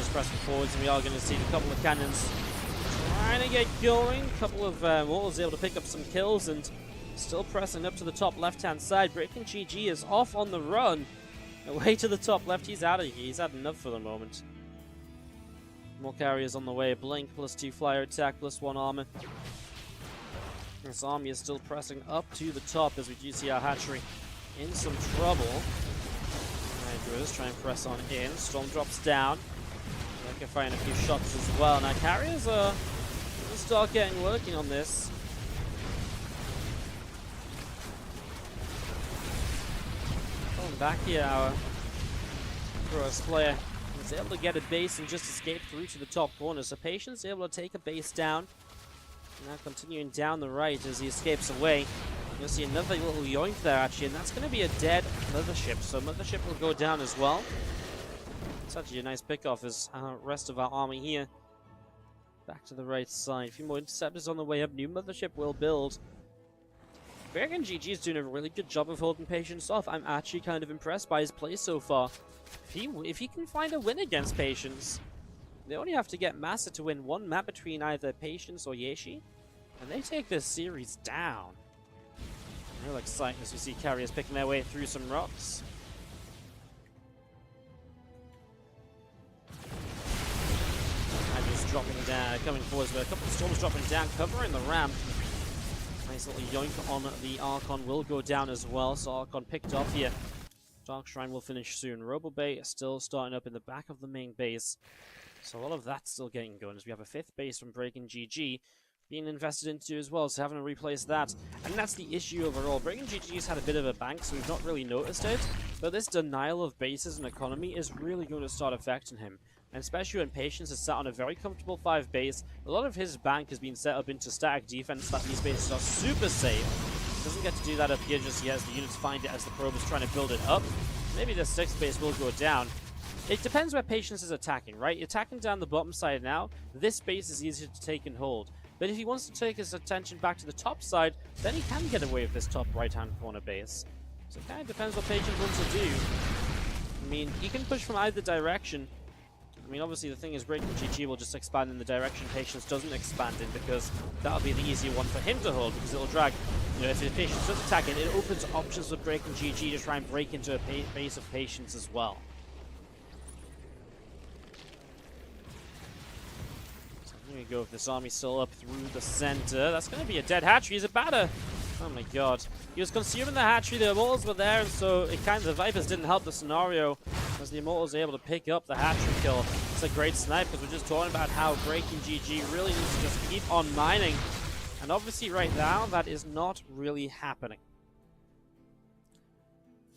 Mortals pressing forwards, and we are going to see a couple of cannons trying to get going. A couple of Mortals able to pick up some kills, and still pressing up to the top left-hand side. Breaking GG is off on the run. Away to the top left. He's out of here. He's had enough for the moment. More carriers on the way. Blink, +2 flyer attack, +1 armor. This army is still pressing up to the top as we do see our hatchery in some trouble. Hydras try and press on in. Storm drops down. They can find a few shots as well. Now carriers are going to start getting working on this. Going back here, our Gross player is able to get a base and just escape through to the top corner. So Patience able to take a base down. Now continuing down the right as he escapes away. You'll see another little yoink there actually, and that's going to be a dead Mothership. So Mothership will go down as well. It's actually a nice pick-off as rest of our army here. Back to the right side. A few more interceptors on the way up. New Mothership will build. Bergen GG is doing a really good job of holding Patience off. I'm actually kind of impressed by his play so far. If he can find a win against Patience, they only have to get Massa to win one map between either Patience or Yeshi, and they take this series down. Real exciting as we see carriers picking their way through some rocks. And just dropping down, coming forwards with a couple of storms dropping down, covering the ramp. Nice little yoink on the Archon will go down as well, so Archon picked off here. Dark Shrine will finish soon. Robo Bay is still starting up in the back of the main base. So all of that's still getting going as we have a 5th base from Breaking GG being invested into as well, so having to replace that. And that's the issue overall. Breaking GG's had a bit of a bank, so we've not really noticed it. But this denial of bases and economy is really going to start affecting him. And especially when Patience is sat on a very comfortable 5 base, a lot of his bank has been set up into static defense that these bases are super safe. Doesn't get to do that up here just yet as the units find it as the probe is trying to build it up. Maybe the 6th base will go down. It depends where Patience is attacking, right? Attacking down the bottom side now, this base is easier to take and hold. But if he wants to take his attention back to the top side, then he can get away with this top right-hand corner base. So it kind of depends what Patience wants to do. I mean, he can push from either direction. I mean, obviously the thing is Breaking GG will just expand in the direction Patience doesn't expand in, because that'll be the easier one for him to hold, because it'll drag, you know, if the Patience does attack it, it opens options with Breaking GG to try and break into a base of Patience as well. So here we go with this army still up through the center. That's going to be a dead hatchery. He's about to... Oh my god. He was consuming the hatchery, the Immortals were there, and so it kind of, the Vipers didn't help the scenario as the Immortals were able to pick up the hatchery kill. It's a great snipe because we're just talking about how Breaking GG really needs to just keep on mining. And obviously right now, that is not really happening.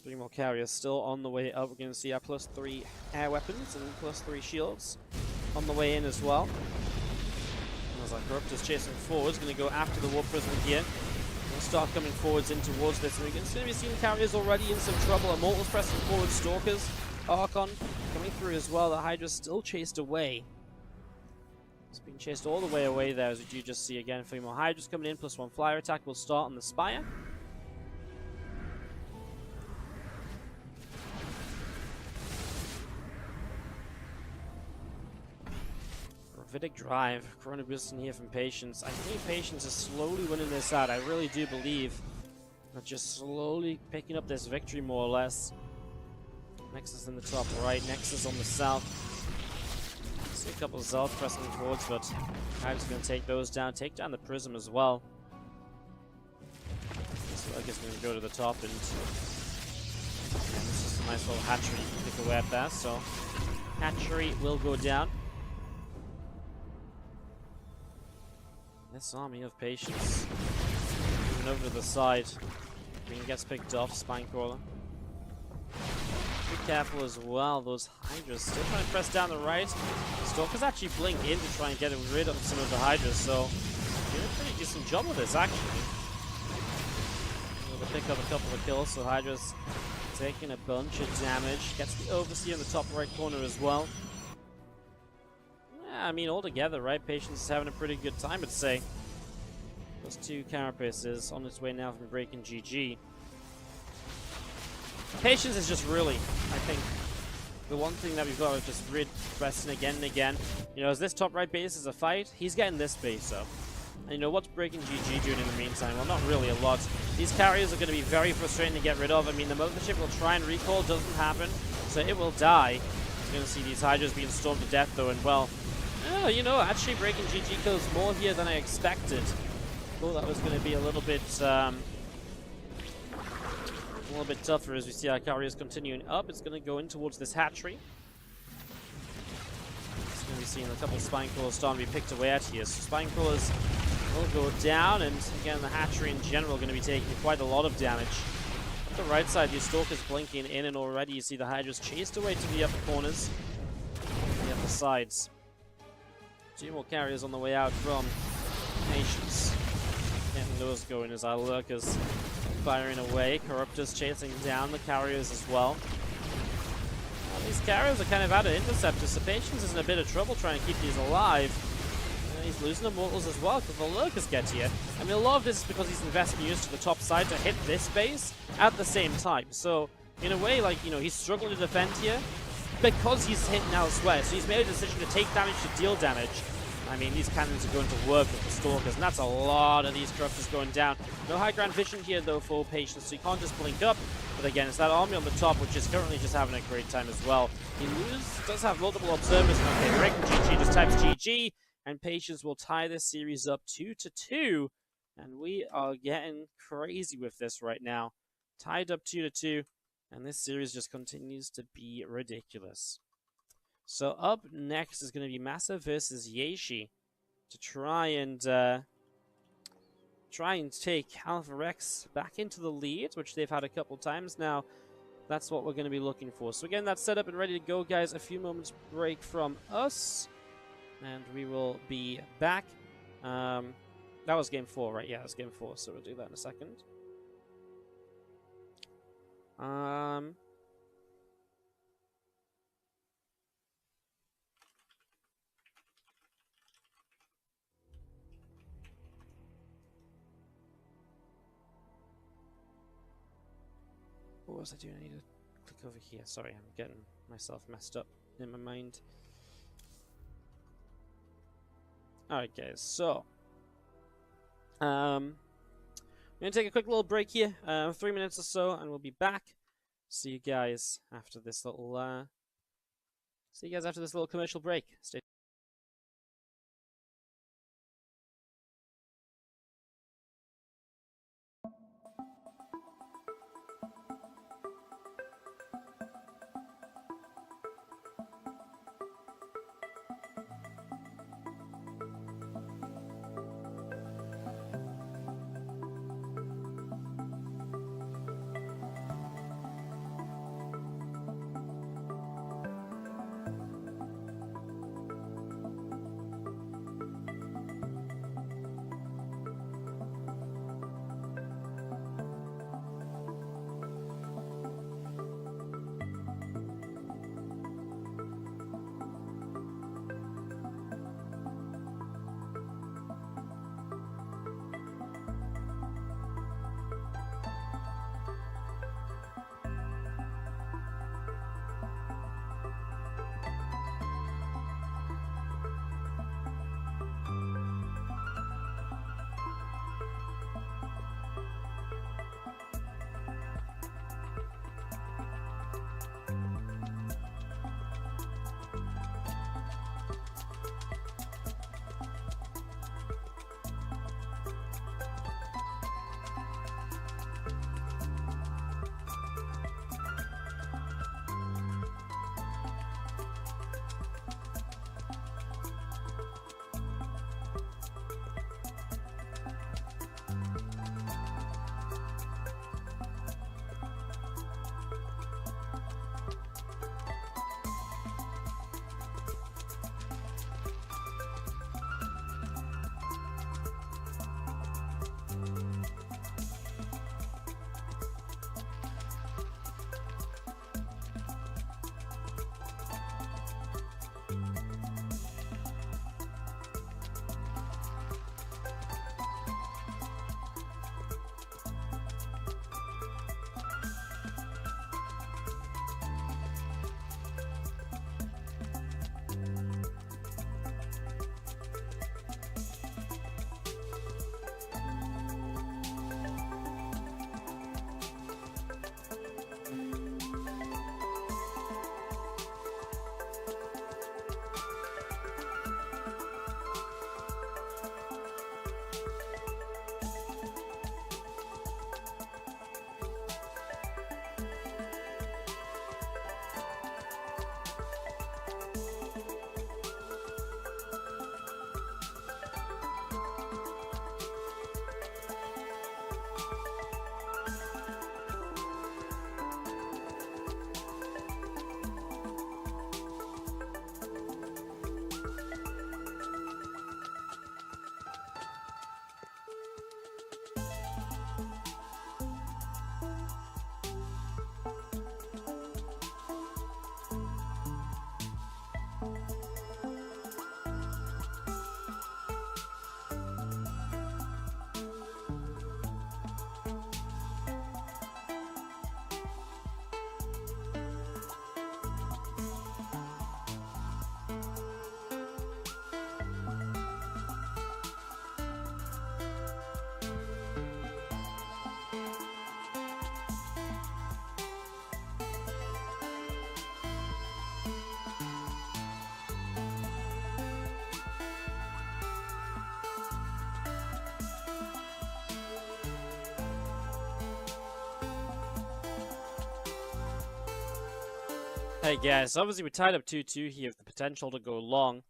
3 more carriers still on the way up. We're going to see our +3 air weapons and +3 shields on the way in as well. As our Corrupt is chasing forwards, going to go after the Warp Prism here. Start coming forwards in towards this, and we can see we've seen carriers already in some trouble. Immortals pressing forward, Stalkers, Archon coming through as well. The Hydra's still chased away. It's being chased all the way away there, as we do just see again. 3 more Hydras coming in, +1 flyer attack will start on the Spire. Gravitic Drive, Chronobus in here from Patience. I think Patience is slowly winning this out. I really do believe that just slowly picking up this victory more or less. Nexus in the top right, Nexus on the south. See a couple of Zelts pressing towards, but Hyde's going to take those down. Take down the Prism as well. Slug is going to go to the top, and this is a nice little hatchery you can pick away at that. So hatchery will go down. This army of Patience moving over to the side. Green gets picked off, Spine Crawler. Be careful as well, those Hydras still trying to press down the right. Stalkers actually blink in to try and get rid of some of the Hydras, so doing a pretty decent job of this actually. Able to pick up a couple of kills, so Hydras taking a bunch of damage. Gets the Overseer in the top right corner as well. I mean, altogether, right? Patience is having a pretty good time, I'd say. Those 2 Carapaces on its way now from Breaking GG. Patience is just really, I think, the one thing that we've got to just stressing again and again, you know, as this top right base is a fight, he's getting this base up. And you know, what's breaking GG doing in the meantime? Well, not really a lot. These carriers are going to be very frustrating to get rid of. I mean, the mothership will try and recall, doesn't happen, so it will die. You're going to see these Hydras being stormed to death, though, and well, you know, actually breaking GG kills more here than I expected. Thought that was going to be a little bit tougher as we see our carriers continuing up. It's going to go in towards this hatchery. It's going to be seeing a couple of spine crawlers starting to be picked away at here. So spine crawlers will go down, and again, the hatchery in general going to be taking quite a lot of damage. On the right side, your Stalker's blinking in, and already you see the Hydras chased away to the upper corners, the upper sides. 2 more carriers on the way out from Patience. Getting those going as our Lurkers firing away. Corruptors chasing down the carriers as well. These carriers are kind of out of interceptors, so Patience is in a bit of trouble trying to keep these alive. He's losing Immortals as well because the Lurkers get here. I mean, a lot of this is because he's investing units to the top side to hit this base at the same time. So, in a way, like, you know, he's struggling to defend here because he's hitting elsewhere. So he's made a decision to take damage to deal damage. I mean, these cannons are going to work with the Stalkers, and that's a lot of these Corruptors going down. No high ground vision here, though, for Patience, so you can't just blink up. But again, it's that army on the top, which is currently just having a great time as well. He does have multiple observers. Okay, breaking GG just types GG, and Patience will tie this series up 2-2. And we are getting crazy with this right now. Tied up 2-2, and this series just continues to be ridiculous. So up next is going to be Massa versus Yeshi to try and take Alpha Rex back into the lead, which they've had a couple times now. That's what we're going to be looking for. So again, that's set up and ready to go, guys. A few moments break from us, and we will be back. That was game 4, right? Yeah, that was game 4, so we'll do that in a second. What was I doing? I need to click over here. Sorry, I'm getting myself messed up in my mind. Alright, guys, so I'm going to take a quick little break here, 3 minutes or so, and we'll be back. See you guys after this little commercial break. Stay Hey guys, obviously we're tied up 2-2 here with the potential to go long,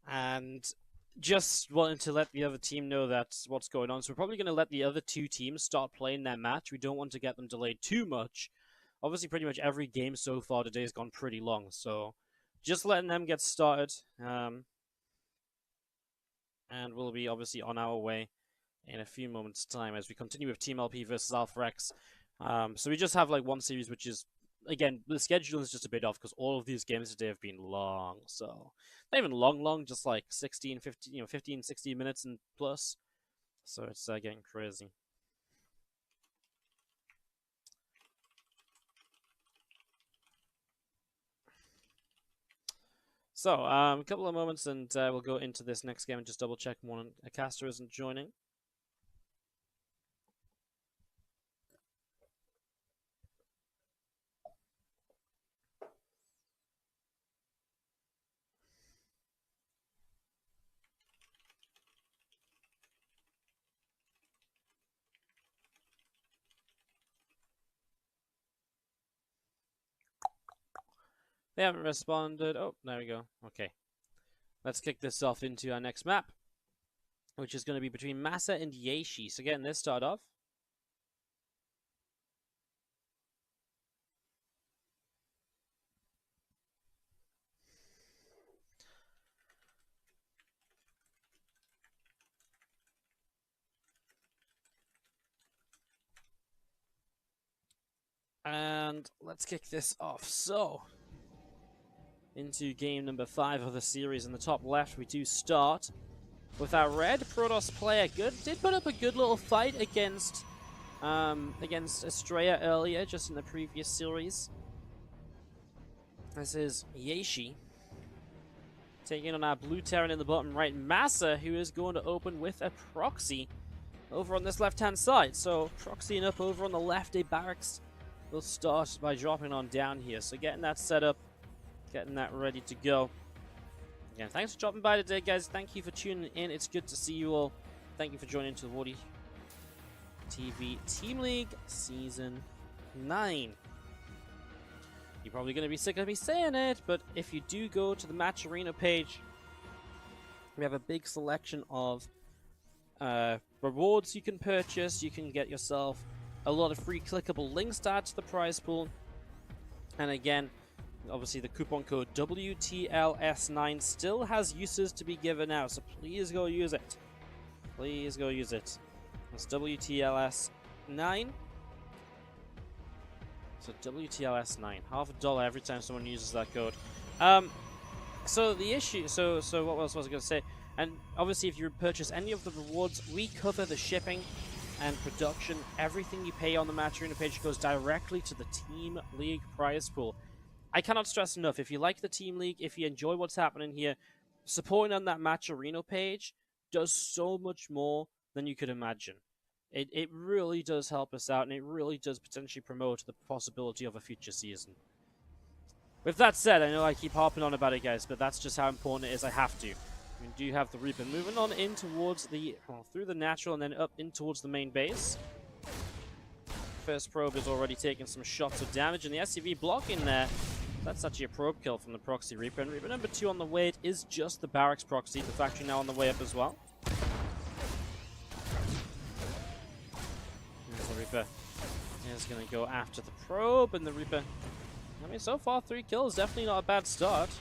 and just wanted to let the other team know that's what's going on. So we're probably going to let the other two teams start playing their match. We don't want to get them delayed too much. Obviously, pretty much every game so far today has gone pretty long, so just letting them get started, and we'll be obviously on our way in a few moments' time as we continue with Team LP versus Alpha X. So we just have like one series, which is, again, the schedule is just a bit off because all of these games today have been long. So not even long, just like 16, 15, 15, 16 minutes and plus. So it's getting crazy. So a couple of moments and we'll go into this next game and just double check a caster isn't joining. They haven't responded. Oh, there we go. Okay. Let's kick this off into our next map, which is going to be between Massa and Yeshi. So getting this start off. And let's kick this off. So, into game number 5 of the series. In the top left, we do start with our red Protoss player. Did put up a good little fight against Estrella earlier, just in the previous series. This is Yeshi taking on our blue Terran in the bottom right. Massa, who is going to open with a proxy over on this left-hand side. So, proxying up over on the left, a barracks will start by dropping on down here. So getting that set up, getting that ready to go. Again, thanks for dropping by today, guys. Thank you for tuning in. It's good to see you all. Thank you for joining to the Wardy TV Team League Season 9. You're probably going to be sick of me saying it, but if you do go to the Match Arena page, we have a big selection of rewards you can purchase. You can get yourself a lot of free clickable links to add to the prize pool. And again, obviously the coupon code WTLS9 still has uses to be given out, so please go use it. Please go use it. It's WTLS9. So WTLS9, $50 every time someone uses that code. So the issue, so what else was I going to say? And obviously if you purchase any of the rewards, we cover the shipping and production. Everything you pay on the Match Arena page goes directly to the Team League prize pool. I cannot stress enough, if you like the Team League, if you enjoy what's happening here, supporting on that Match Arena page does so much more than you could imagine. It really does help us out, and it really does potentially promote the possibility of a future season. With that said, I know I keep harping on about it, guys, but that's just how important it is. I have to. We do have the Reaper moving on in towards the, through the natural and then up in towards the main base. First probe is already taking some shots of damage, and the SCV blocking there. That's actually a probe kill from the Proxy Reaper. And Reaper number 2 on the way. It is just the Barracks Proxy. The factory now on the way up as well. Here's the Reaper. Is going to go after the probe, and the Reaper, I mean, so far 3 kills. Definitely not a bad start.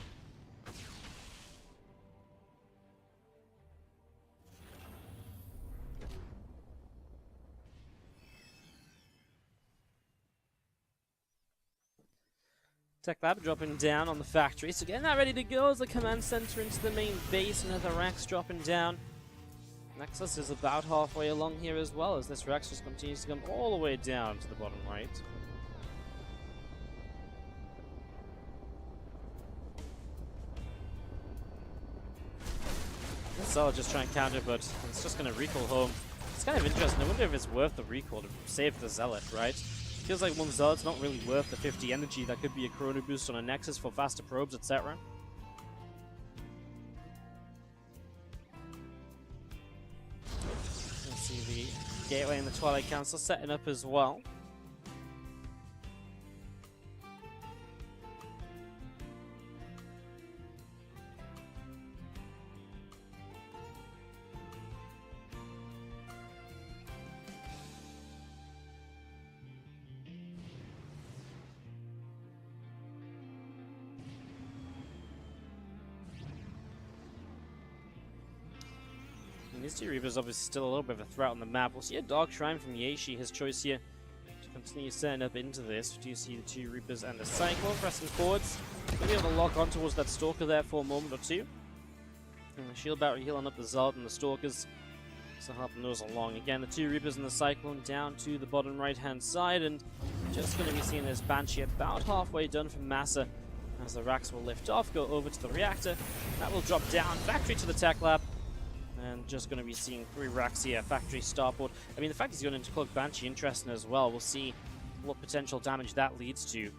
Tech Lab dropping down on the factory, so getting that ready to go as the command center into the main base. Another Rex dropping down. Nexus is about halfway along here as well, as this Rex just continues to come all the way down to the bottom right. I'll just try and counter, but it's just going to recall home. It's kind of interesting. I wonder if it's worth the recall to save the Zealot, right? Feels like one Zealot's not really worth the 50 energy. That could be a Chrono Boost on a Nexus for faster probes, etc. Let's see the Gateway and the Twilight Council setting up as well. And these two Reapers obviously still a little bit of a threat on the map. We'll see a Dark Shrine from Yashi, his choice here to continue setting up into this. We do see the two Reapers and the Cyclone pressing forwards. Maybe able to lock on towards that Stalker there for a moment or two. And the Shield Battery healing up the Zard and the Stalkers, so helping those along. Again, the two Reapers and the Cyclone down to the bottom right-hand side, and just going to be seeing this Banshee about halfway done from Massa, as the racks will lift off, go over to the reactor. That will drop down, factory to the tech lab, and just going to be seeing 3 racks here, factory starport. I mean, the fact he's going into Cloak Banshee, interesting as well. We'll see what potential damage that leads to.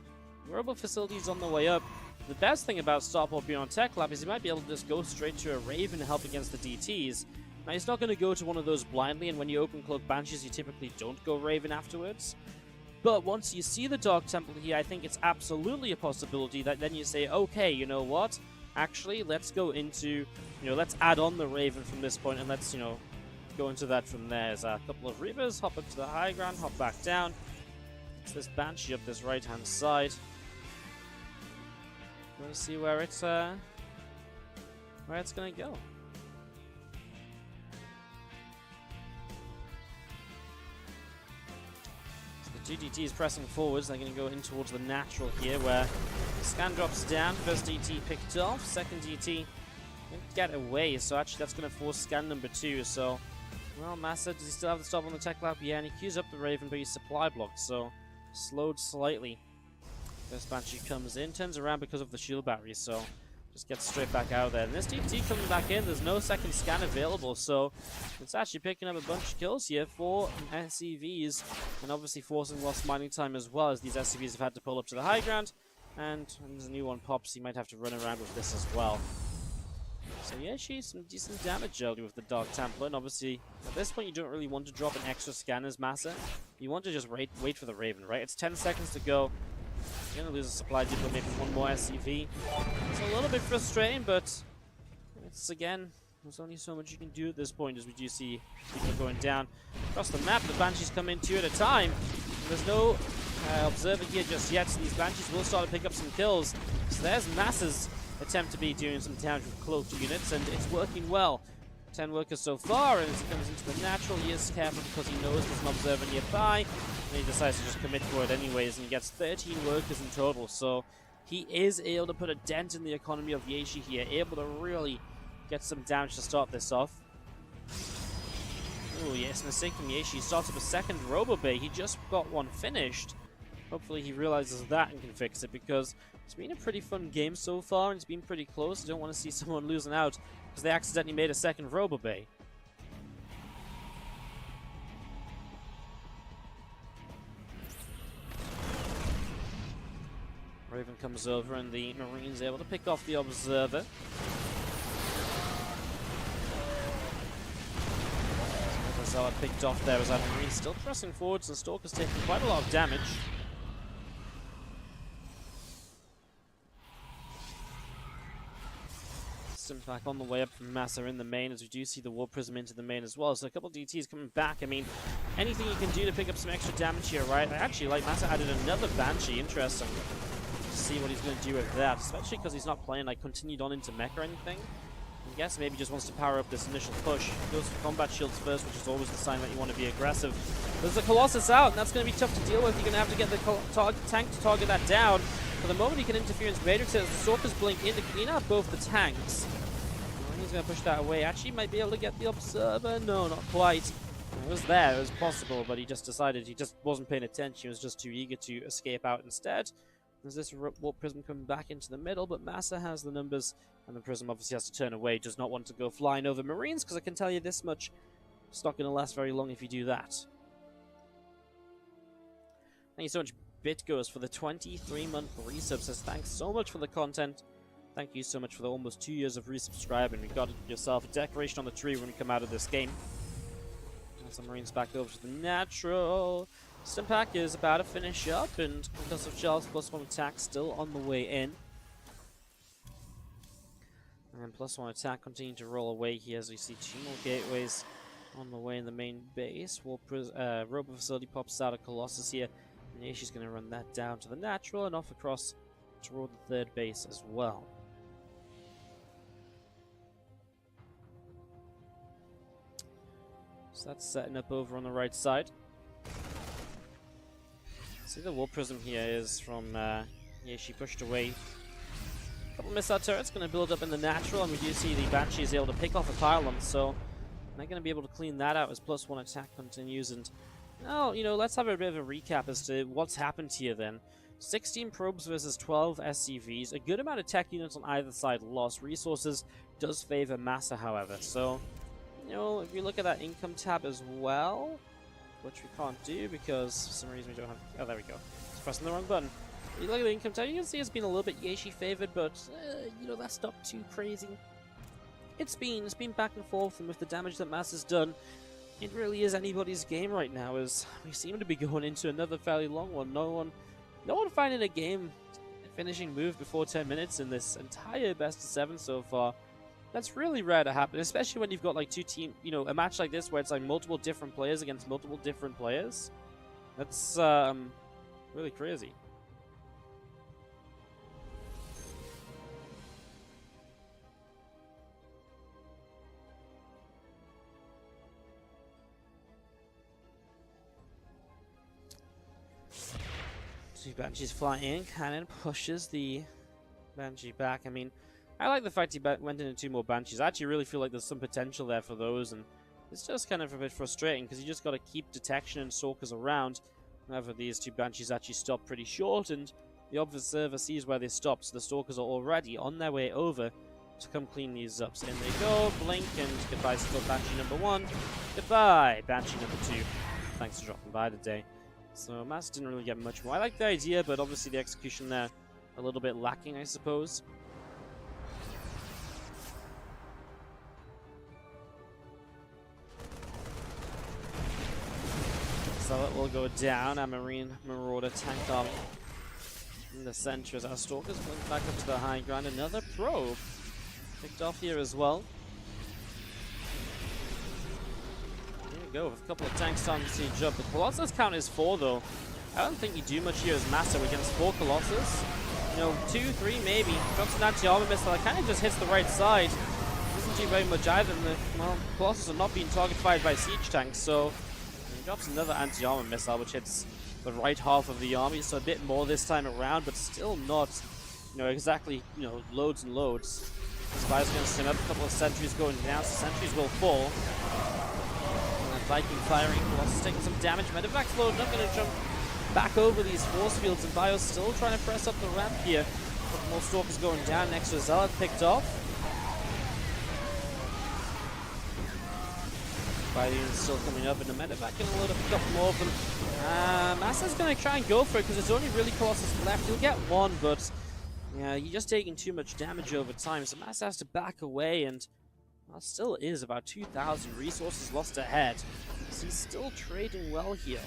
Wearable facilities on the way up. The best thing about starport being on tech lab is he might be able to just go straight to a Raven to help against the DTs. Now, he's not going to go to one of those blindly, and when you open Cloak Banshees, you typically don't go Raven afterwards. But once you see the Dark Temple here, I think it's absolutely a possibility that then you say, okay, you know what? Actually, let's go into, let's add on the Raven from this point, and let's, go into that from there. There's a couple of Reapers, hop up to the high ground, hop back down. It's this Banshee up this right-hand side. We'll see where it's gonna go. Two DTs pressing forwards. They're going to go in towards the natural here, where the scan drops down. First DT picked off. Second DT didn't get away, so actually that's going to force scan number 2. So, well, Massa, does he still have the stop on the tech lab? Yeah, and he queues up the Raven, but he's supply blocked, so slowed slightly. First Banshee comes in, turns around because of the shield battery, so just gets straight back out there. And this DT coming back in, there's no second scan available, so it's actually picking up a bunch of kills here for SCVs, and obviously forcing lost mining time as well, as these SCVs have had to pull up to the high ground, and when there's a new one pops, he might have to run around with this as well. So yeah, she's some decent damage early with the Dark Templar, and obviously at this point you don't really want to drop an extra scan as Massa. You want to just wait for the Raven, right? It's 10 seconds to go. You're going to lose a supply depot, maybe one more SCV. It's a little bit frustrating, but it's, again, there's only so much you can do at this point, as we do see people going down across the map. The Banshees come in 2 at a time. There's no observer here just yet, so these Banshees will start to pick up some kills. So there's Massa's attempt to be doing some damage with cloaked units, and it's working well. 10 workers so far, and as he comes into the natural, he is careful because he knows there's an observer nearby, and he decides to just commit for it anyways, and he gets 13 workers in total, so he is able to put a dent in the economy of Yashi here, able to really get some damage to start this off. Oh yes, mistake from Yashi. He starts up a second Robo Bay. He just got one finished. Hopefully he realizes that and can fix it, because it's been a pretty fun game so far, and it's been pretty close. I don't want to see someone losing out because they accidentally made a second Robo Bay. Raven comes over, and the Marine's able to pick off the Observer. Zala picked off there as that Marine still pressing forwards, and Stalker's taking quite a lot of damage. Back on the way up from Massa in the main, as we do see the War Prism into the main as well. So a couple of DTs coming back. I mean, anything you can do to pick up some extra damage here, right? I actually like Massa added another Banshee. Interesting to see what he's going to do with that, especially because he's not playing like continued on into mech or anything. I guess maybe just wants to power up this initial push. Goes for combat shields first, which is always the sign that you want to be aggressive. There's a Colossus out, and that's going to be tough to deal with. You're going to have to get the tank to target that down. For the moment, he can Interference Matrix it as the Stalkers blink in to clean out both the tanks. He's going to push that away. Actually, might be able to get the Observer. No, not quite. It was there. It was possible, but he just decided he just wasn't paying attention. He was just too eager to escape out instead. There's this Warp Prism coming back into the middle, but Massa has the numbers, and the Prism obviously has to turn away. Does not want to go flying over Marines, because I can tell you this much. It's not going to last very long if you do that. Thank you so much, BitGoes, for the 23-month resub. Says thanks so much for the content. Thank you so much for the almost 2 years of resubscribing. You've got yourself a decoration on the tree when you come out of this game. And some Marines back over to the natural. Stimpack is about to finish up, and because of Shells, +1 attack still on the way in. And +1 attack continuing to roll away here as we see 2 more gateways on the way in the main base. Robo Facility pops out a Colossus here. And Yashi's going to run that down to the natural and off across toward the 3rd base as well. So that's setting up over on the right side. See, the War Prism here is from she pushed away. A couple missile turrets going to build up in the natural, and we do see the Banshee is able to pick off a pylon, so they're going to be able to clean that out as +1 attack continues. And now, let's have a bit of a recap as to what's happened here then. 16 probes versus 12 SCVs. A good amount of tech units on either side lost. Resources does favor Massa, however. So, if you look at that income tab as well, which we can't do because for some reason we don't have... Oh, there we go. Just pressing the wrong button. If you look at the income tab, you can see it's been a little bit Yeshi favored, but, that's not too crazy. It's been back and forth, and with the damage that Massa's done, it really is anybody's game right now, as we seem to be going into another fairly long one. No one finding a game finishing move before 10 minutes in this entire best of 7 so far. That's really rare to happen, especially when you've got like two team, a match like this where it's like multiple different players against multiple different players. That's really crazy. Two Banshees fly in, cannon pushes the Banshee back. I mean, I like the fact he went into 2 more Banshees. I actually really feel like there's some potential there for those, and it's just kind of a bit frustrating because you just got to keep detection and Stalkers around. However, these 2 Banshees actually stop pretty short, and the observer sees where they stop, so the Stalkers are already on their way over to come clean these up. So in they go, blink, and goodbye, still Banshee number 1. Goodbye, Banshee number 2. Thanks for dropping by today. So Mass didn't really get much more. I like the idea, but obviously the execution there a little bit lacking, I suppose. So it will go down. Our Marine Marauder tank arm in the center as our Stalkers blink back up to the high ground. Another probe picked off here as well. Go with a couple of tanks on the siege up. The Colossus count is 4 though. I don't think you do much here as Massa against 4 Colossus. 2, 3 maybe. Drops an anti-armor missile that kind of just hits the right side. Doesn't do very much either. And the Colossus are not being target fired by siege tanks, so he drops another anti-armor missile which hits the right half of the army, so a bit more this time around, but still not exactly loads and loads. Spies going to send up a couple of sentries going down, so sentries will fall. Viking firing, Colossus taking some damage. Medevac's loaded up, going to jump back over these force fields, and Bio's still trying to press up the ramp here. But more Stalkers going down, next to Zealot picked off. Bio's still coming up, and the Medevac going to load up a couple more of them. Massa's going to try and go for it, because there's only really Colossus left. He'll get one, but yeah, you're just taking too much damage over time, so Massa has to back away, and still is about 2,000 resources lost ahead. So he's still trading well here.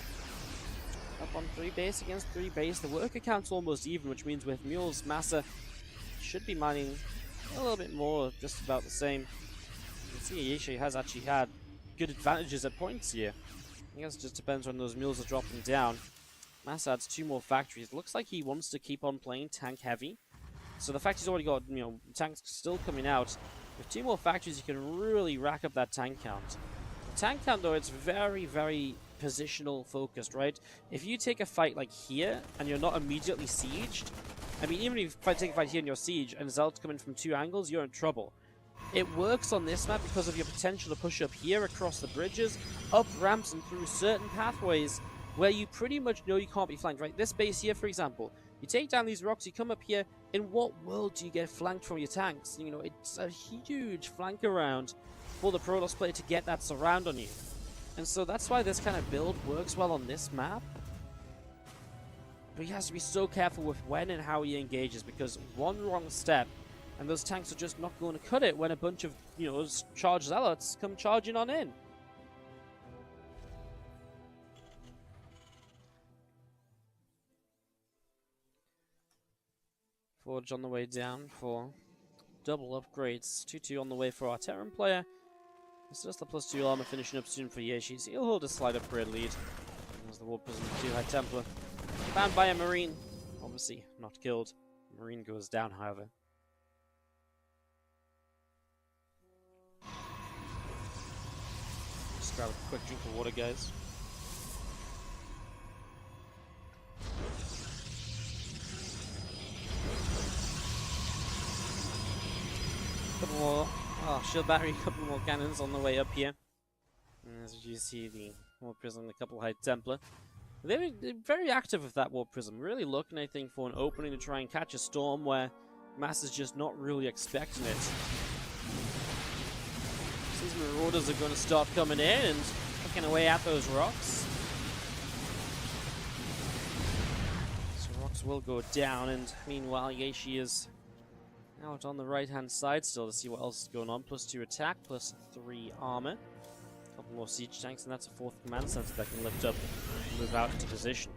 Up on 3 base against 3 base. The worker count's almost even, which means with Mules, Massa should be mining a little bit more, just about the same. You can see Yeshe has actually had good advantages at points here. I guess it just depends when those Mules are dropping down. Massa adds 2 more factories. Looks like he wants to keep on playing tank heavy. So the fact he's already got, tanks still coming out, with 2 more factories, you can really rack up that tank count. The tank count, though, it's very, very positional focused, right? If you take a fight like here, and you're not immediately sieged, I mean, even if you take a fight here and you're sieged, and Zealot's coming from 2 angles, you're in trouble. It works on this map because of your potential to push up here across the bridges, up ramps, and through certain pathways where you pretty much know you can't be flanked, right? This base here, for example, you take down these rocks, you come up here. In what world do you get flanked from your tanks? It's a huge flank around for the Protoss player to get that surround on you. And so that's why this kind of build works well on this map. But he has to be so careful with when and how he engages, because one wrong step and those tanks are just not going to cut it when a bunch of, charged Zealots come charging on in. Forge on the way down for double upgrades. 2-2 on the way for our Terran player. It's just the +2 armor finishing up soon for Yeshe. He'll hold a slight upgrade lead. As the War Prism 2 High Templar. Found by a Marine. Obviously not killed. Marine goes down, however. grab a quick drink of water, guys. Couple more shield battery, couple more cannons on the way up here. And as you see, the Warp Prism, a couple High Templar. They're very active with that Warp Prism. Really looking, I think, for an opening to try and catch a storm where Mass is just not really expecting it. These Marauders are going to start coming in and picking away at those rocks. So rocks will go down, and meanwhile, Yeshi is out on the right-hand side still to see what else is going on. +2 attack, +3 armor. A couple more siege tanks, and that's a 4th command center that can lift up and move out into position.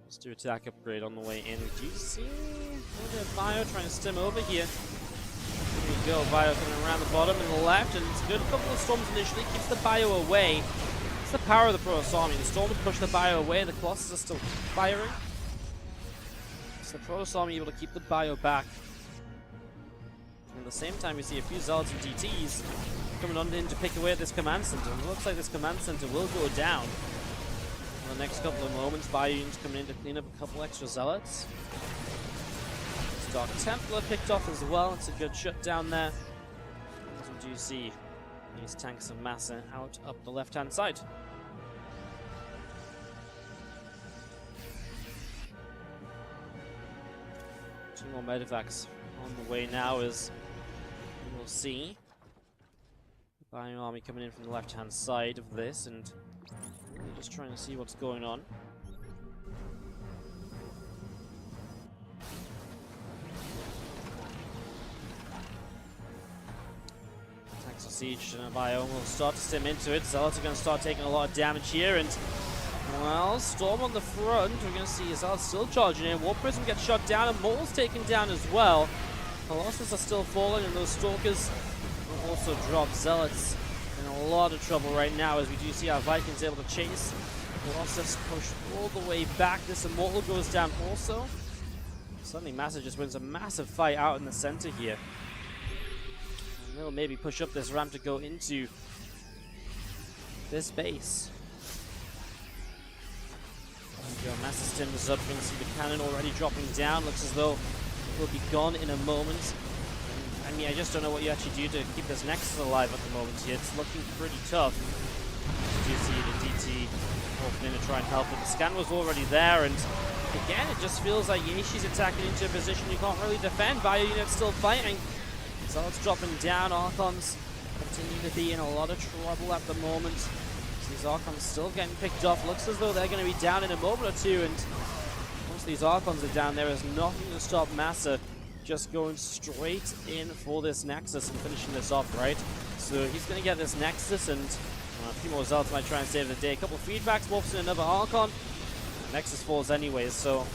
Let's do attack upgrade on the way in. Do you see a little bit of Bio trying to stem over here? There we go, Bio coming around the bottom and the left, and it's a good couple of storms initially, keeps the Bio away. It's the power of the Protoss army. The storms push the Bio away, the Colossus are still firing. So the Protoss army able to keep the Bio back. And at the same time, we see a few Zealots and DTs coming on in to pick away at this command center. It looks like this command center will go down in the next couple of moments. Bio units coming in to clean up a couple extra Zealots. Dark Templar picked off as well. It's a good shutdown there. As we do see these tanks of Massa out up the left-hand side. Two more medevacs on the way now, as we'll see. The Bio army coming in from the left-hand side of this, and really just trying to see what's going on. Tanks of Siege and Bio will start to stem into it. Zealots are going to start taking a lot of damage here, and well, Storm on the front. We're going to see Zealots still charging in. Warp Prism gets shot down, and Maul's taken down as well. Colossus are still falling, and those Stalkers will also drop. Zealots in a lot of trouble right now, as we do see our Vikings able to chase. Colossus pushed all the way back. This Immortal goes down also. Suddenly Massa just wins a massive fight out in the center here. And they'll maybe push up this ramp to go into this base. Massa stims up. You can see the cannon already dropping down. Looks as though it will be gone in a moment. And, I mean, I just don't know what you actually do to keep this Nexus alive at the moment here. It's looking pretty tough. You do see the DT walking in to try and help, but the scan was already there, and again, it just feels like Yeshi's attacking into a position you can't really defend. Bio units still fighting. Zealots dropping down. Archons continue to be in a lot of trouble at the moment. These Archons still getting picked off. Looks as though they're going to be down in a moment or two, and once these Archons are down, there is nothing to stop Massa just going straight in for this Nexus and finishing this off, right? So he's going to get this Nexus, and a few more Zealots might try and save the day. A couple of feedbacks, morphs in another Archon. Nexus falls anyways, so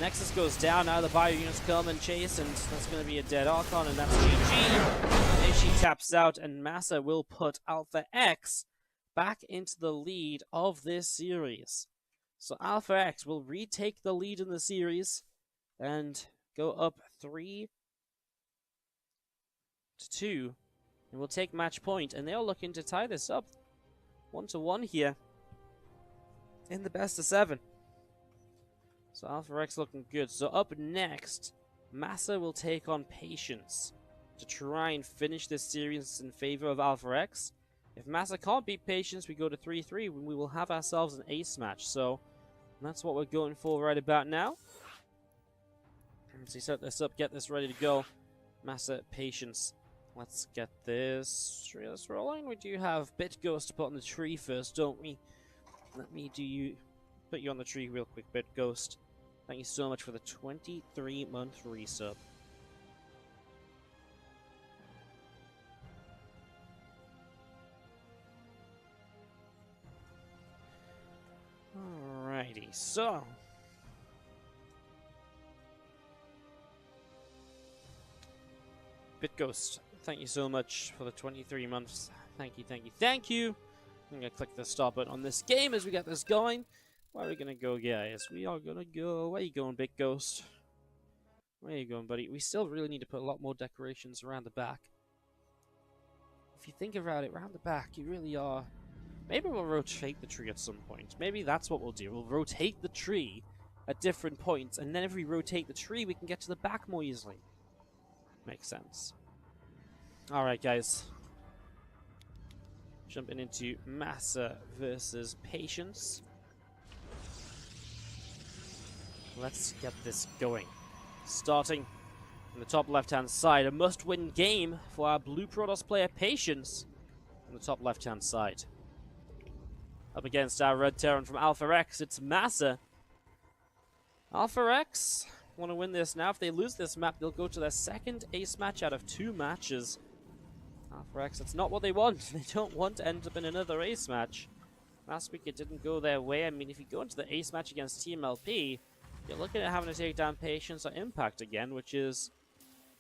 Nexus goes down. Now the Bio units come and chase, and that's going to be a dead Archon, and that's GG. She taps out, and Massa will put Alpha X back into the lead of this series. So Alpha X will retake the lead in the series and go up 3-2, and will take match point, and they're looking to tie this up 1-1 here in the best of 7. So Alpha X looking good. So up next, Massa will take on Patience to try and finish this series in favor of Alpha X. If Massa can't beat Patience, we go to 3-3, and we will have ourselves an ace match. So that's what we're going for right about now. Let's set this up, get this ready to go. Massa, Patience. Let's get this tree rolling. We do have Bit Ghost to put on the tree first, don't we? Let me put you on the tree real quick, Bit Ghost. Thank you so much for the 23-month resub. Alrighty, so BitGhost, thank you so much for the 23 months. Thank you, thank you, thank you. I'm gonna click the stop button on this game as we get this going. Where are we gonna go, guys? We are gonna go. Where are you going, BitGhost? Where you going, buddy? We still really need to put a lot more decorations around the back. If you think about it, around the back, you really are... Maybe we'll rotate the tree at some point. Maybe that's what we'll do. We'll rotate the tree at different points, and then if we rotate the tree, we can get to the back more easily. Makes sense. Alright, guys. Jumping into Massa versus Patience. Let's get this going. Starting in the top left-hand side, a must-win game for our Blue Protoss player Patience on the top left-hand side. Up against our Red Terran from Alpha X, it's Massa. Alpha X want to win this now. If they lose this map, they'll go to their second ace match out of 2 matches. Alpha X, it's not what they want. They don't want to end up in another ace match. Last week it didn't go their way. I mean, if you go into the ace match against Team LP, you're looking at having to take down Patience or Impact again, which is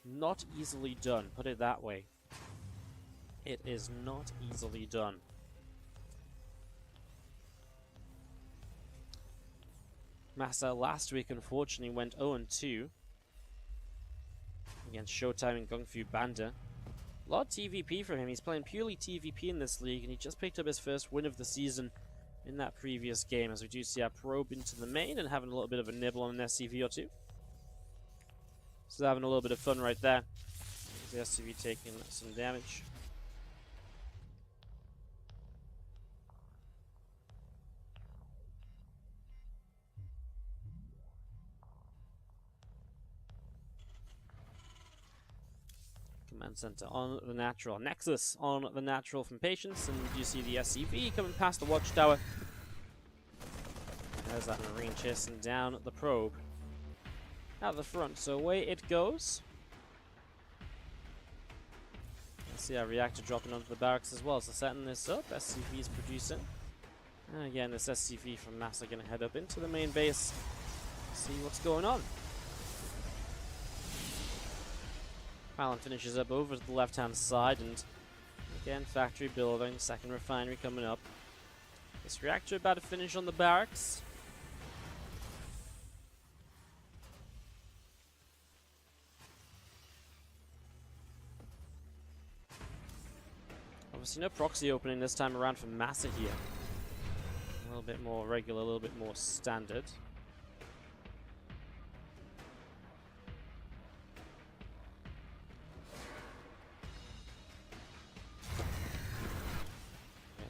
not easily done. Put it that way. It is not easily done. Massa last week, unfortunately, went 0-2 against Showtime and Kung Fu Banda. A lot of TVP from him. He's playing purely TVP in this league, and he just picked up his first win of the season in that previous game, as we do see our probe into the main and having a little bit of a nibble on an SCV or two. So having a little bit of fun right there. The SCV taking some damage. Command Center on the natural. Nexus on the natural from Patience, and you see the SCV coming past the watchtower. There's that Marine chasing down the probe. Out the front, so away it goes. Let's see our reactor dropping onto the barracks as well. So setting this up, SCV is producing. And again, this SCV from Massa going to head up into the main base, see what's going on. Pylon finishes up over to the left-hand side, and again, factory building, second refinery coming up. This reactor about to finish on the barracks. Obviously no proxy opening this time around for Massa here. A little bit more regular, a little bit more standard.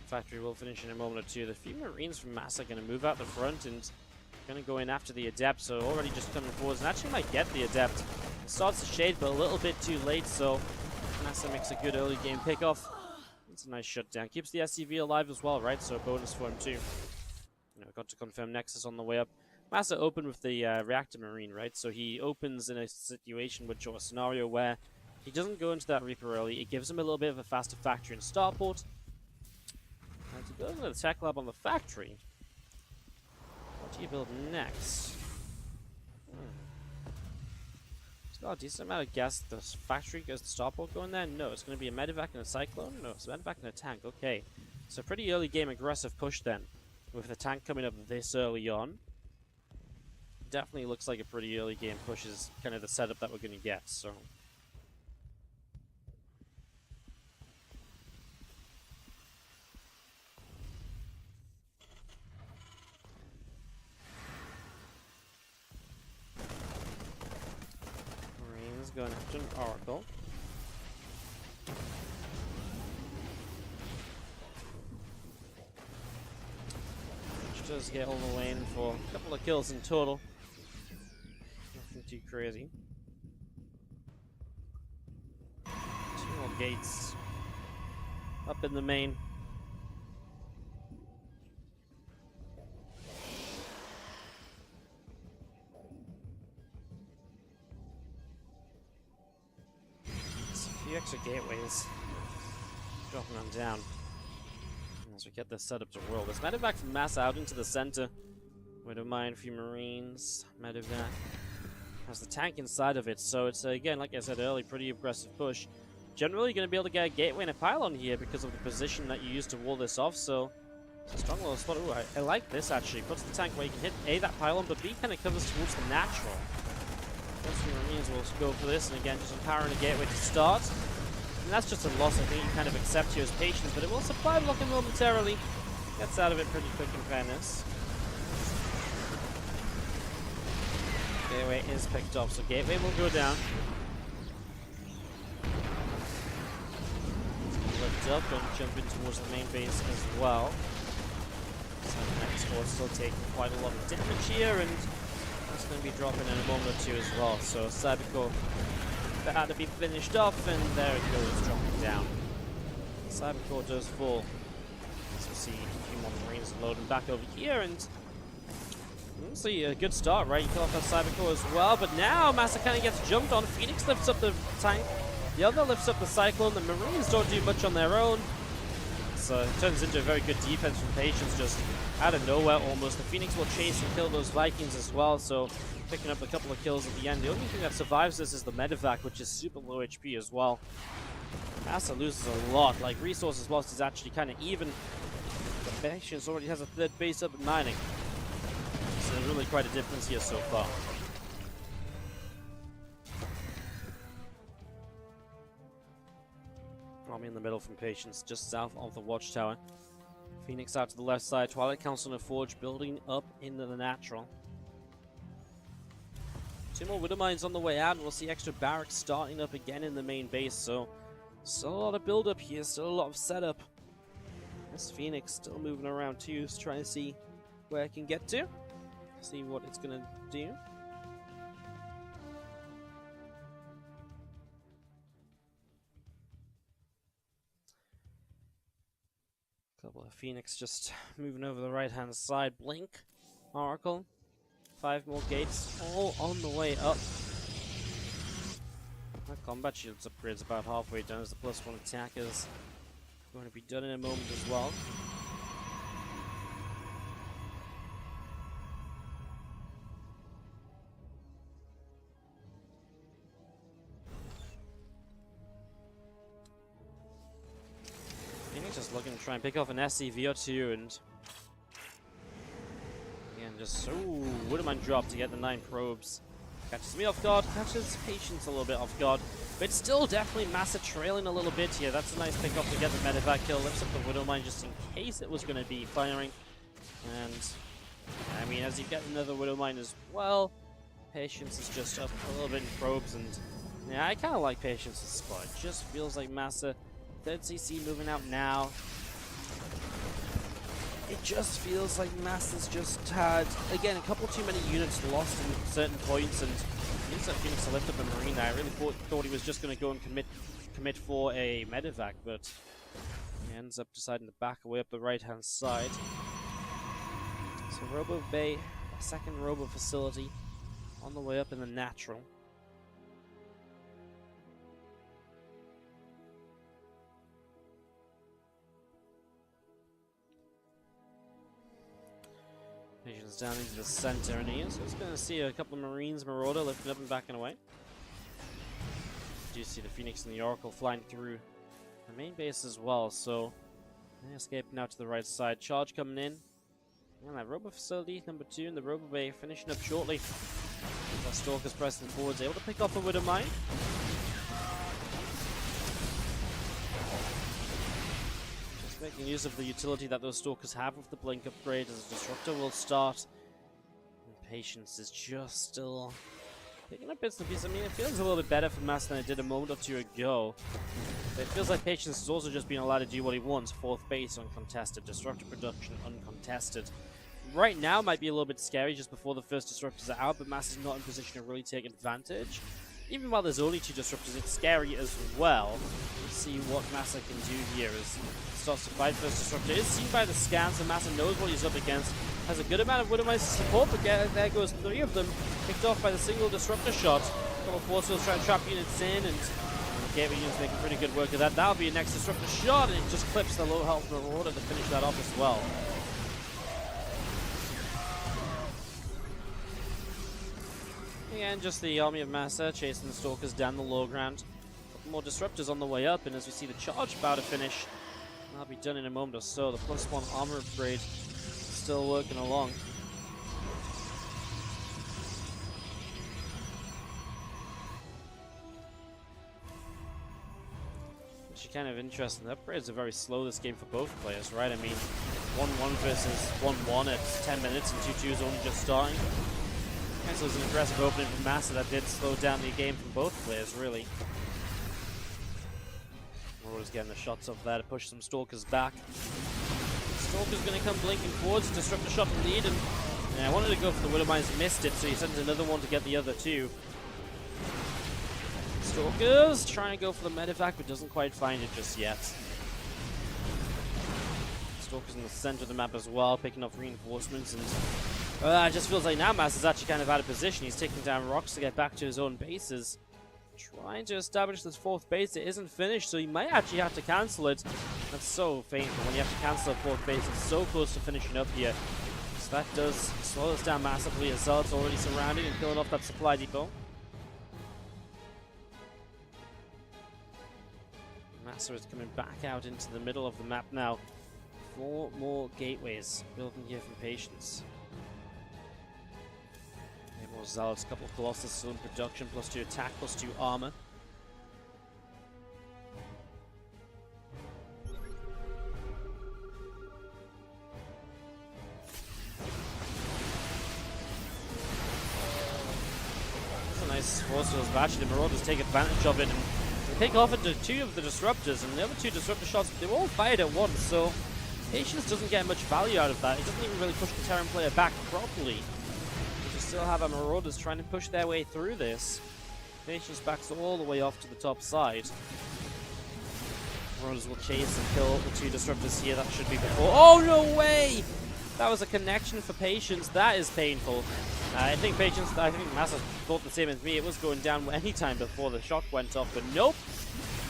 Factory will finish in a moment or two. The few Marines from Massa are going to move out the front and going to go in after the Adept, so already just coming forwards and actually might get the Adept. It starts to shade, but a little bit too late, so Massa makes a good early game pickoff. It's a nice shutdown. Keeps the SCV alive as well, right? So a bonus for him too. You know, got to confirm Nexus on the way up. Massa opened with the Reactor Marine, right? So he opens in a situation or a scenario where he doesn't go into that Reaper early. It gives him a little bit of a faster factory and starport. To build another tech lab on the factory. What do you build next? It's got a decent amount of gas. The factory goes to starport going there? No, it's going to be a medevac and a cyclone? No, it's a medevac and a tank. Okay. So pretty early game aggressive push then. With the tank coming up this early on. Definitely looks like a pretty early game push is kind of the setup that we're going to get, so... Going after an Oracle. Which does get all the way in for a couple of kills in total. Nothing too crazy. 2 more gates up in the main. Few extra gateways dropping them down as we get this set up to roll. This medevac from Massa out into the center. We don't mind a few Marines. Medevac has the tank inside of it, so it's again, like I said earlier, pretty aggressive push. Generally, you're going to be able to get a gateway and a pylon here because of the position that you use to wall this off. So it's a strong little spot. Ooh, I like this actually. Puts the tank where you can hit A, that pylon, but B kind of covers towards the natural. Most of the Marines will go for this, and again, just empowering a gateway to start. And that's just a loss, I think you kind of accept here as patience, but it will supply blocking momentarily. Gets out of it pretty quick in fairness. Gateway is picked up, so Gateway will go down. Lift up and jump in towards the main base as well. So the next squad still taking quite a lot of damage here, and that's going to be dropping in a moment or two as well. So Cybercore that had to be finished off, and there it goes, dropping down. Cybercore does fall. As we see a few more Marines loading back over here, and honestly, a good start, right? You kill off that Cybercore as well, but now Massa kind of gets jumped on. Phoenix lifts up the tank, the other lifts up the Cyclone. The Marines don't do much on their own. So it turns into a very good defense from Patience, just out of nowhere almost. The Phoenix will chase and kill those Vikings as well, so picking up a couple of kills at the end. The only thing that survives this is the medevac, which is super low HP as well. Massa loses a lot. Like, resources lost is actually kind of even. The Patience already has a third base up and mining. So there's really quite a difference here so far. Army in the middle from Patience, just south of the Watchtower. Phoenix out to the left side. Twilight Council and a Forge building up into the natural. Two more Widow Mines on the way out, and we'll see extra barracks starting up again in the main base. So still a lot of build up here, still a lot of setup. This Phoenix still moving around too, just trying to see where it can get to. See what it's gonna do. Couple of Phoenix just moving over the right hand side. Blink, Oracle, 5 more gates, all on the way up. That combat shields upgrade's about halfway done as the +1 attack is going to be done in a moment as well. Just looking to try and pick off an SCV or two, and again, just Widowmine drop to get the 9 probes. Catches me off guard, catches Patience a little bit off guard, but still definitely Massa trailing a little bit here. That's a nice pick off to get the medevac kill. Lifts up the Widowmine just in case it was going to be firing, and I mean, as you get another Widowmine as well, Patience is just up a little bit in probes, and yeah, I kind of like Patience's spot. It just feels like Massa. 3rd CC moving out now. It just feels like Massa's just had, again, a couple too many units lost in certain points, and he ends up getting to lift up a Marine there. I really thought he was just going to go and commit for a medevac, but he ends up deciding to back away up the right-hand side. So Robo Bay, a second Robo facility, on the way up in the natural. Patience down into the center, and he is just going to see a couple of Marines Marauder lifting up and backing away. You do see the Phoenix and the Oracle flying through the main base as well, so they're escaping out to the right side. Charge coming in. And that Robo facility, number 2, and the Robo Bay finishing up shortly. That Stalker's pressing forwards, able to pick off a Widow Mine. Making use of the utility that those Stalkers have with the Blink upgrade as a Disruptor will start. And Patience is just still picking up bits and pieces. I mean, it feels a little bit better for Massa than it did a moment or two ago. But it feels like Patience has also just been allowed to do what he wants. 4th base uncontested, Disruptor production uncontested. Right now might be a little bit scary just before the first Disruptors are out, but Massa's not in position to really take advantage. Even while there's only 2 Disruptors, it's scary as well. Let's see what Massa can do here as he starts to fight first Disruptor. Is seen by the scans, and Massa knows what he's up against. Has a good amount of Widowmines to support, but there goes 3 of them. Picked off by the single Disruptor shot. A couple of Force Fields trying to trap units in, and the Gateway units making pretty good work of that. That'll be a next Disruptor shot, and it just clips the low health Marauder to finish that off as well. Again, just the army of Massa chasing the Stalkers down the low ground. A couple more Disruptors on the way up, and as we see the charge about to finish, that'll be done in a moment or so. The +1 armor upgrade still working along. kind of interesting. The upgrades are very slow this game for both players, right? I mean, 1-1 versus 1-1 at 10 minutes and 2-2 is only just starting. And so it was an aggressive opening from Massa that did slow down the game from both players, really. Marauders getting the shots off there to push some Stalkers back. Stalker's going to come blinking forwards to disrupt the shot and lead, and I wanted to go for the Widowmines, missed it, so he sends another one to get the other two. Stalkers trying to go for the medevac, but doesn't quite find it just yet. Stalkers in the center of the map as well, picking up reinforcements, and it just feels like now Mass is actually kind of out of position. He's taking down rocks to get back to his own bases. Trying to establish this fourth base. It isn't finished, so he might actually have to cancel it. That's so painful when you have to cancel a fourth base. It's so close to finishing up here. So that does slow us down massively as Zealot's already surrounded and killing off that supply depot. Massa is coming back out into the middle of the map now. 4 more gateways building here from Patience. More Zealots, a couple of Colossus still in production, +2 attack, +2 armor. That's a nice force field batch. The Marauders take advantage of it and they pick off into 2 of the disruptors, and the other 2 disruptor shots, they were all fired at once, so Patience doesn't get much value out of that. It doesn't even really push the Terran player back properly. Still have our Marauders trying to push their way through this. Patience backs all the way off to the top side. Marauders will chase and kill the 2 disruptors here. That should be before. Oh, no way! That was a connection for Patience. That is painful. I think Massa thought the same as me. It was going down any time before the shot went off, but nope.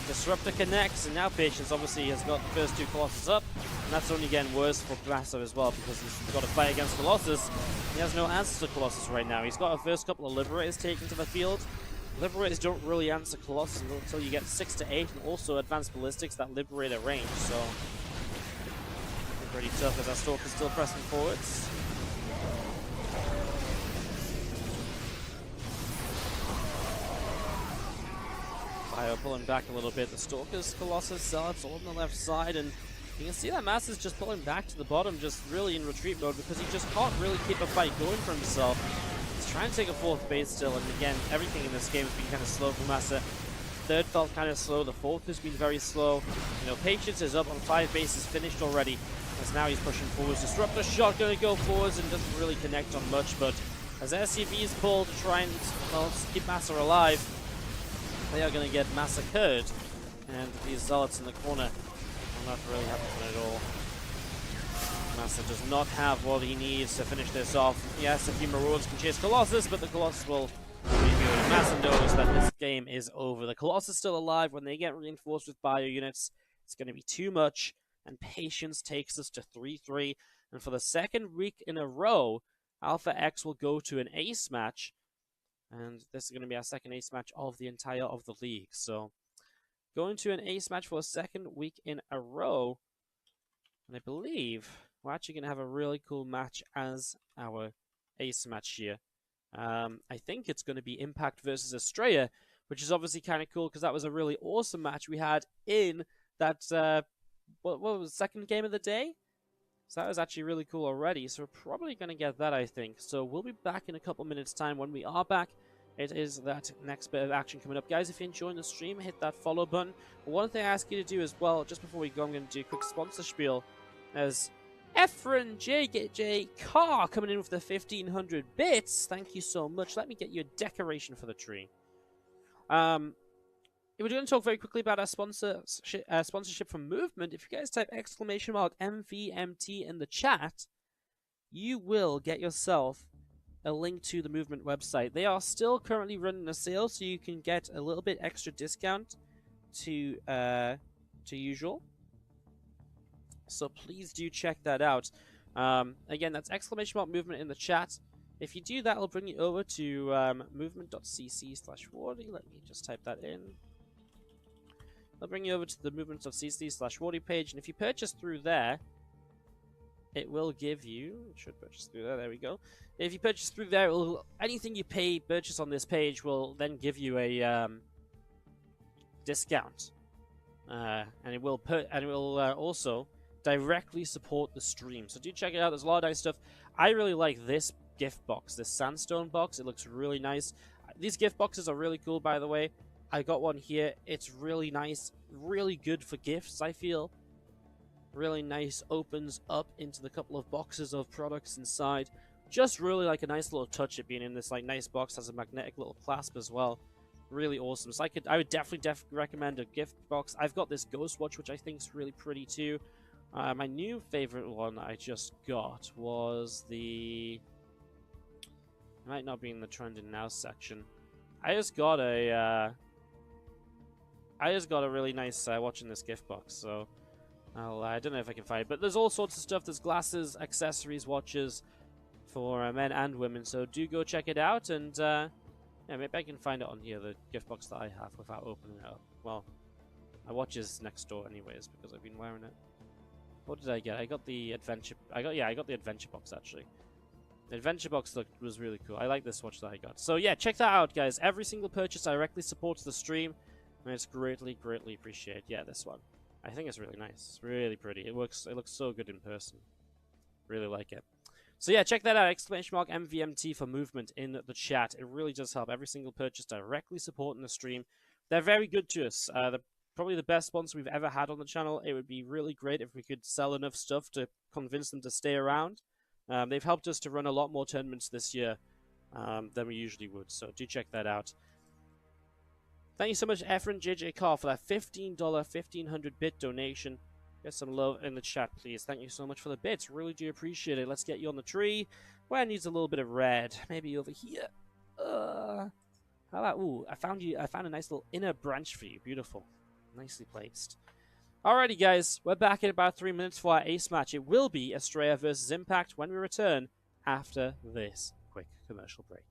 Disruptor connects, and now Patience obviously has got the first 2 Colossus up, and that's only getting worse for Massa as well, because he's got to fight against Colossus. He has no answer to Colossus right now. He's got a first couple of Liberators taken to the field. Liberators don't really answer Colossus until you get 6 to 8, and also advanced ballistics that Liberator range, so pretty tough as our Stalker's still pressing forwards. Bio pulling back a little bit. The Stalkers, Colossus, Zealots all on the left side, and you can see that Massa's just pulling back to the bottom, just really in retreat mode, because he just can't really keep a fight going for himself. He's trying to take a 4th base still, and again, everything in this game has been kind of slow for Massa. 3rd felt kind of slow, the 4th has been very slow. You know, Patience is up on 5 bases finished already, as now he's pushing forwards. Disruptor shot going to go forwards and doesn't really connect on much, but as SCVs pull to try and, well, keep Massa alive, they are going to get massacred, and these Zealots in the corner will not really happen at all. Massa does not have what he needs to finish this off. Yes, a few Marauders can chase Colossus, but the Colossus will be good. Massa knows that this game is over. The Colossus is still alive. When they get reinforced with bio units, it's going to be too much, and Patience takes us to 3-3. And for the 2nd week in a row, Alpha X will go to an ace match. And this is going to be our 2nd ace match of the entire of the league. So, going to an ace match for a 2nd week in a row. And I believe we're actually going to have a really cool match as our ace match here. I think it's going to be Impact versus Estrella, which is obviously kind of cool because that was a really awesome match we had in that, what was the 2nd game of the day? So that was actually really cool already, so we're probably going to get that, I think. So we'll be back in a couple minutes' time. When we are back, it is that next bit of action coming up. Guys, if you're enjoying the stream, hit that follow button. But one thing I ask you to do as well, just before we go, I'm going to do a quick sponsor spiel. As Efren JJ Carr coming in with the 1500 bits. Thank you so much. Let me get you a decoration for the tree. We're going to talk very quickly about our sponsorship from Movement. If you guys type !MVMT in the chat, you will get yourself a link to the Movement website. They are still currently running a sale, so you can get a little bit extra discount to usual. So please do check that out. Again, that's !Movement in the chat. If you do that, it'll bring you over to movement.cc/wardy. Let me just type that in. I'll bring you over to the movement.cc/wardy page, and if you purchase through there, it will give you, it should purchase through there we go. If you purchase through there, anything you purchase on this page will then give you a discount. and it will also directly support the stream. So do check it out. There's a lot of nice stuff. I really like this gift box, this sandstone box. It looks really nice. These gift boxes are really cool, by the way. I got one here. It's really nice, really good for gifts, I feel. Really nice, opens up into the couple of boxes of products inside. Just really like a nice little touch, it being in this like nice box. Has a magnetic little clasp as well. Really awesome. So I would definitely recommend a gift box. I've got this ghost watch, which I think is really pretty too. My new favorite one I just got was the... It might not be in the trending now section. I just got a really nice watch in this gift box, so I don't know if I can find it, but there's all sorts of stuff. There's glasses, accessories, watches for men and women, so do go check it out. And yeah, maybe I can find it on here, the gift box that I have, without opening it up. Well, my watch is next door anyways because I've been wearing it. What did I get? I got the adventure. I got the adventure box actually. The adventure box was really cool. I like this watch that I got. So yeah, check that out, guys. Every single purchase directly supports the stream, and it's greatly appreciated. Yeah, this one. I think it's really nice. It's really pretty. It looks so good in person. Really like it. So yeah, check that out. ! MVMT for movement in the chat. It really does help. Every single purchase directly supporting the stream. They're very good to us. They're probably the best sponsor we've ever had on the channel. It would be really great if we could sell enough stuff to convince them to stay around. They've helped us to run a lot more tournaments this year than we usually would. So do check that out. Thank you so much, Efren JJ Carr, for that $15 1500-bit donation. Get some love in the chat, please. Thank you so much for the bits. Really do appreciate it. Let's get you on the tree. Where it needs a little bit of red. Maybe over here. How about... Ooh, I found a nice little inner branch for you. Beautiful. Nicely placed. Alrighty, guys. We're back in about 3 minutes for our ace match. It will be Estrella versus Impact when we return after this quick commercial break.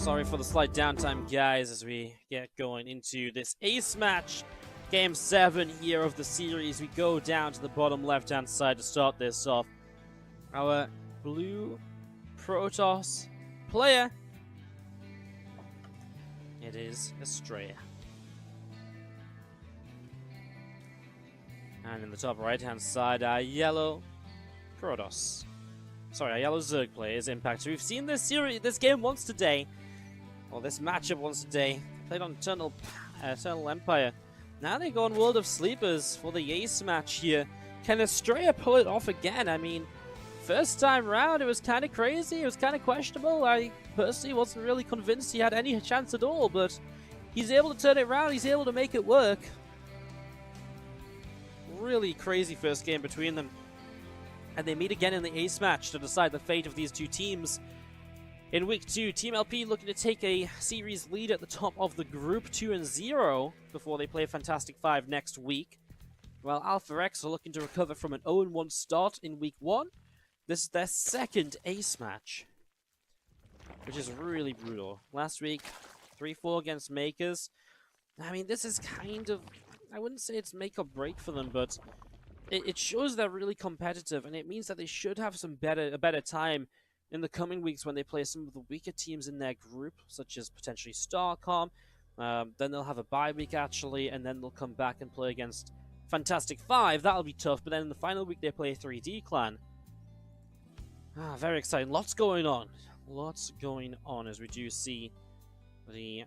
Sorry for the slight downtime, guys, as we get going into this ace match. Game 7 here of the series. We go down to the bottom left-hand side to start this off. Our blue Protoss player. It is Estrella. And in the top right-hand side, our yellow Protoss. Sorry, our yellow Zerg player is Impact. So we've seen this game once today. Or this matchup once today. Played on Eternal Empire. Now they go on World of Sleepers for the ace match here. Can Estrella pull it off again? I mean, first time round, it was kind of crazy. It was kind of questionable. I personally wasn't really convinced he had any chance at all, but he's able to turn it around. He's able to make it work. Really crazy first game between them. And they meet again in the ace match to decide the fate of these two teams. In week 2, Team LP looking to take a series lead at the top of the group, 2-0, before they play Fantastic 5 next week. While Alpha X are looking to recover from an 0-1 start in week 1. This is their second ace match, which is really brutal. Last week, 3-4 against Makers. I mean, this is kind of, I wouldn't say it's make or break for them, but it shows they're really competitive, and it means that they should have a better time in the coming weeks when they play some of the weaker teams in their group, such as potentially Starcom. Then they'll have a bye week, actually, and then they'll come back and play against Fantastic 5. That'll be tough, but then in the final week they play 3D Clan. Very exciting. Lots going on. Lots going on as we do see the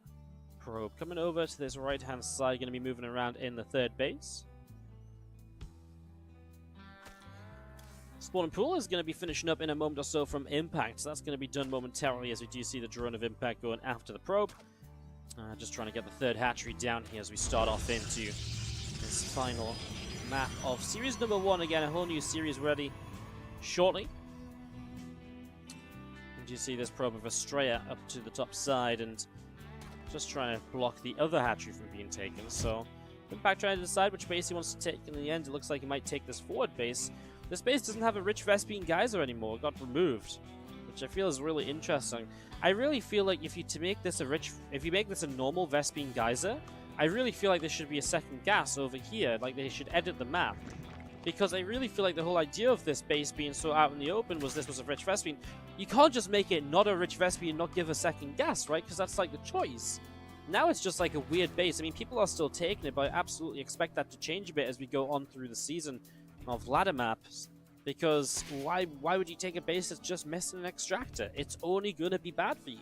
probe coming over to this right-hand side. Going to be moving around in the third base. Spawn Pool is going to be finishing up in a moment or so from Impact. So that's going to be done momentarily as we do see the drone of Impact going after the probe. Just trying to get the third hatchery down here as we start off into this final map of series number 1. Again, a whole new series ready shortly. And you see this probe of Estrella up to the top side and just trying to block the other hatchery from being taken. So Impact trying to decide which base he wants to take. In the end, it looks like he might take this forward base. This base doesn't have a rich Vespene geyser anymore. It got removed, which I feel is really interesting. I really feel like if you make this a normal Vespene geyser, I really feel like there should be a second gas over here. Like they should edit the map, because I really feel like the whole idea of this base being so out in the open was this was a rich Vespene. You can't just make it not a rich Vespene and not give a second gas, right? Because that's like the choice. Now it's just like a weird base. I mean, people are still taking it, but I absolutely expect that to change a bit as we go on through the season of ladder maps, because why would you take a base that's just missing an extractor? It's only going to be bad for you.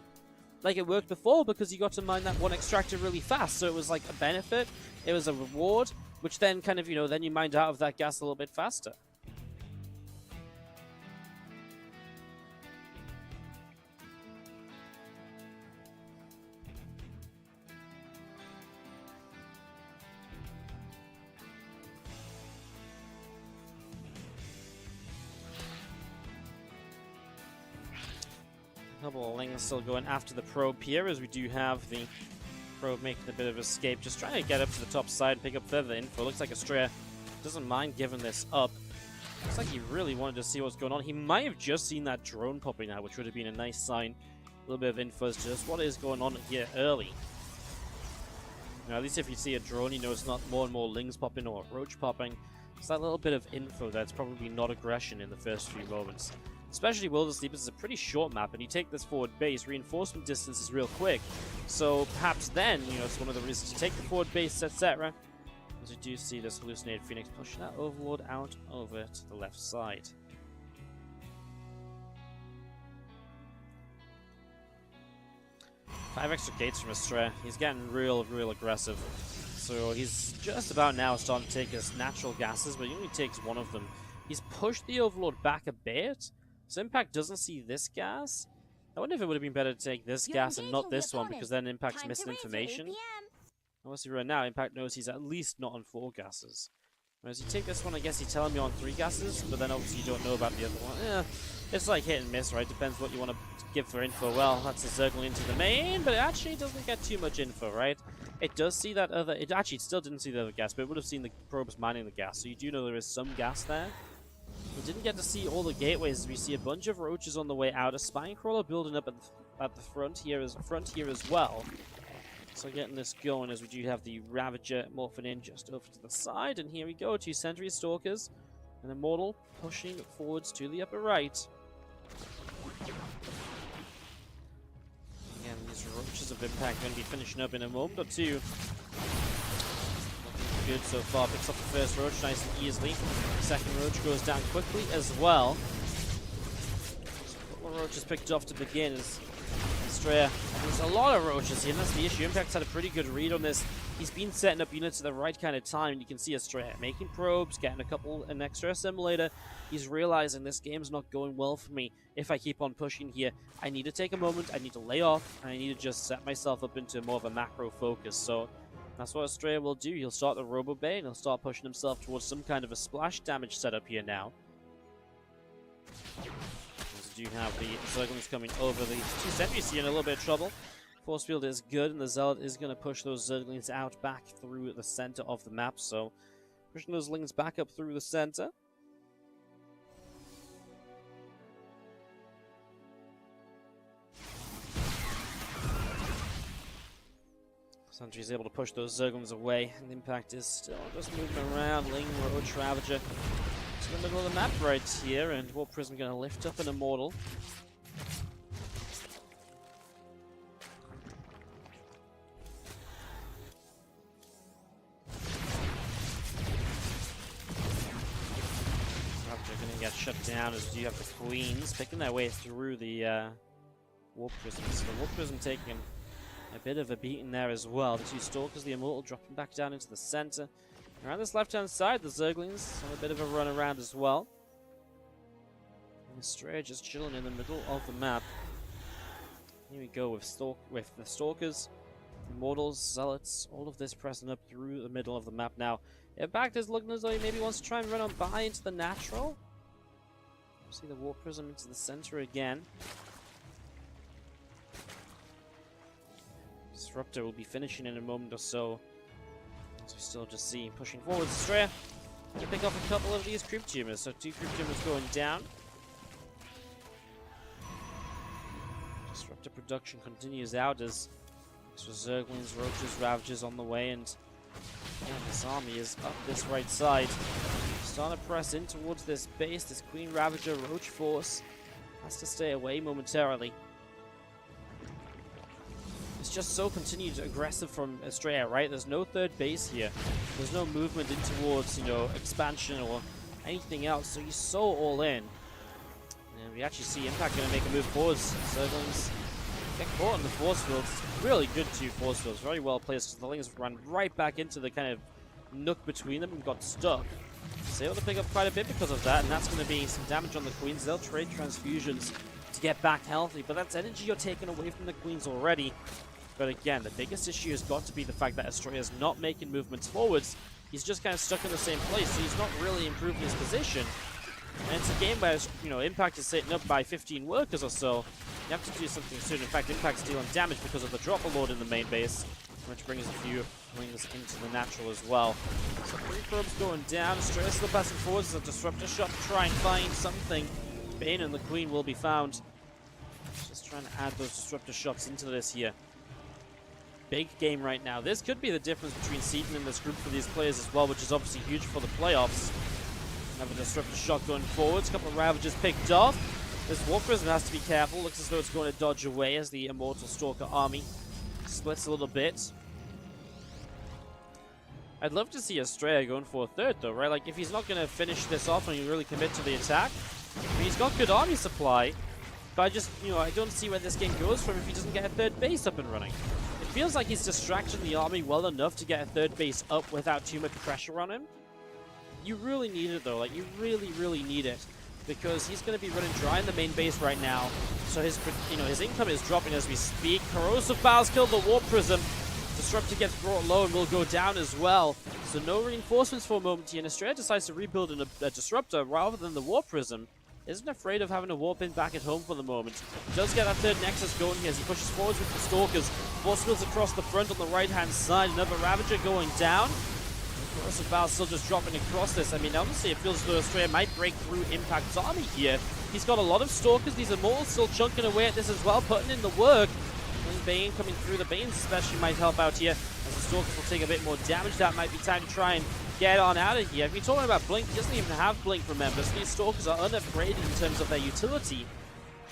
Like it worked before because you got to mine that one extractor really fast, so it was like a benefit, it was a reward, which then kind of, then you mined out of that gas a little bit faster. Couple of Lings still going after the probe here, as we do have the probe making a bit of escape, just trying to get up to the top side and pick up further info. Looks like Estrella doesn't mind giving this up. Looks like he really wanted to see what's going on. He might have just seen that drone popping out, which would have been a nice sign. A little bit of info as to just what is going on here early. At least if you see a drone, you know it's not more and more Lings popping or a roach popping. It's that little bit of info that's probably not aggression in the first few moments. Especially World of Sleepers is a pretty short map, and you take this forward base, reinforcement distance is real quick. So perhaps then, it's one of the reasons to take the forward base, etc. As we do see this hallucinated Phoenix pushing that Overlord out over to the left side. Five extra gates from Estrella. He's getting real aggressive. So he's just about now starting to take his natural gases, but he only takes one of them. He's pushed the Overlord back a bit. So Impact doesn't see this gas. I wonder if it would have been better to take this gas and not this one, because then Impact's missing information. Obviously right now, Impact knows he's at least not on 4 gases. Whereas you take this one, I guess he's telling me on 3 gases, but then obviously you don't know about the other one. It's like hit and miss, right? Depends what you want to give for info. Well, that's a circle into the main, but it actually doesn't get too much info, right? It does see that other... It still didn't see the other gas, but it would have seen the probes mining the gas, so you do know there is some gas there. We didn't get to see all the gateways. We see a bunch of roaches on the way out, a spine crawler building up at the front here as well. So getting this going as we do have the Ravager morphing in just over to the side, and here we go, 2 Sentry Stalkers, an Immortal pushing forwards to the upper right. Again, these Roaches of Impact are going to be finishing up in a moment or two. Looking good so far, picks up the first Roach nice and easily. The second Roach goes down quickly as well. So a couple of Roaches picked off to begin as Estrella. There's a lot of Roaches here, and that's the issue. Impact's had a pretty good read on this. He's been setting up units at the right kind of time, and you can see Estrella making probes, getting an extra assimilator. He's realizing this game's not going well for me. If I keep on pushing here, I need to take a moment, I need to lay off, and I need to just set myself up into more of a macro focus. So that's what Estrella will do. He'll start the Robo Bay, and he'll start pushing himself towards some kind of a splash damage setup here now. Do have the Zerglings coming over. The 2 Sentries here in a little bit of trouble. Force field is good, and the Zealot is going to push those Zerglings out back through the center of the map. So pushing those Lings back up through the center. Sentry is able to push those Zerglings away, and the Impact is still just moving around. Ling, Roach, Ravager to the middle of the map right here, and Warp Prism going to lift up an Immortal. Ravager going to get shut down as you have the Queens picking their way through the Warp Prism. So the Warp Prism taking a bit of a beating there as well. The 2 Stalkers, the Immortal dropping back down into the center. Around this left-hand side, the Zerglings have a bit of a run around as well. And Estrella just chilling in the middle of the map. Here we go with the Stalkers, Immortals, Zealots, all of this pressing up through the middle of the map now. Impact is looking as though he maybe wants to try and run on by into the natural. See the Warp Prism into the center again. Disruptor will be finishing in a moment or so. So we still just see him pushing forward. Estrella going to pick off a couple of these Creep Tumors. So 2 Creep Tumors going down. Disruptor production continues out as extra Zerglings, Roaches, Ravagers on the way. And yeah, this army is up this right side. Starting to press in towards this base. This Queen Ravager Roach force has to stay away momentarily. It's just so continued aggressive from Estrella, right? There's no third base here. There's no movement in towards, you know, expansion or anything else. So he's so all in. And we actually see Impact going to make a move forwards. Zerglings get caught in the force fields. Really good 2 force fields. Very well placed because the Lings ran right back into the kind of nook between them and got stuck. So able to pick up quite a bit because of that. And that's going to be some damage on the Queens. They'll trade transfusions to get back healthy. But that's energy you're taking away from the Queens already. But again, the biggest issue has got to be the fact that Estrella is not making movements forwards. He's just kind of stuck in the same place, so he's not really improving his position. And it's a game where, you know, Impact is setting up by 15 workers or so. You have to do something soon. In fact, Impact's dealing damage because of the Dropper Lord in the main base, which brings a few Lings into the natural as well. So 3 probes going down. Estrella still passing forwards as a Disruptor shot to try and find something. Bane and the Queen will be found. Just trying to add those Disruptor shots into this here. Big game right now. This could be the difference between seeding in this group for these players as well, which is obviously huge for the playoffs. Have a Disruptor shot going forwards. A couple of Ravagers picked off. This Warp Prism has to be careful. Looks as though it's going to dodge away as the Immortal Stalker army splits a little bit. I'd love to see Estrella going for a third though, right? Like, if he's not going to finish this off and he really commit to the attack, I mean, he's got good army supply, but I just, you know, I don't see where this game goes from if he doesn't get a third base up and running. It feels like he's distracting the army well enough to get a third base up without too much pressure on him. You really need it though, like you really need it, because he's going to be running dry in the main base right now. So his, you know, his income is dropping as we speak. Corrosive Bowels killed the Warp Prism. Disruptor gets brought low and will go down as well. So no reinforcements for a moment here. And Estrella decides to rebuild a Disruptor rather than the Warp Prism. Isn't afraid of having a Warp in back at home for the moment. Does get that third Nexus going here as he pushes forwards with the Stalkers. Force fields across the front on the right-hand side. Another Ravager going down. Corrosive Bowels still just dropping across this. I mean, honestly, it feels as though Estrella might break through Impact's army here He's got a lot of Stalkers. These Immortals still chunking away at this as well, putting in the work. And Bane coming through. The Banes especially might help out here, as the Stalkers will take a bit more damage. That might be time to try and get on out of here. If you're talking about Blink, he doesn't even have Blink, remember. So these Stalkers are unupgraded in terms of their utility.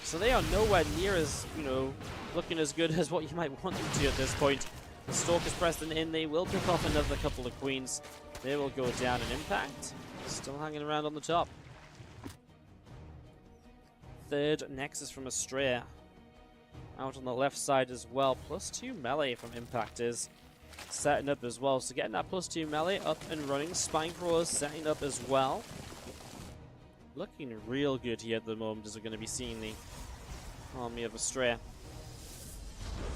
So they are nowhere near as, you know, looking as good as what you might want them to at this point. The Stalkers pressing in. They will pick off another couple of Queens. They will go down in Impact. Still hanging around on the top. Third Nexus from Astrea. Out on the left side as well. +2 melee from Impact is setting up as well. So getting that +2 melee up and running. Spinecrawlers setting up as well. Looking real good here at the moment as we're going to be seeing the army of Astrea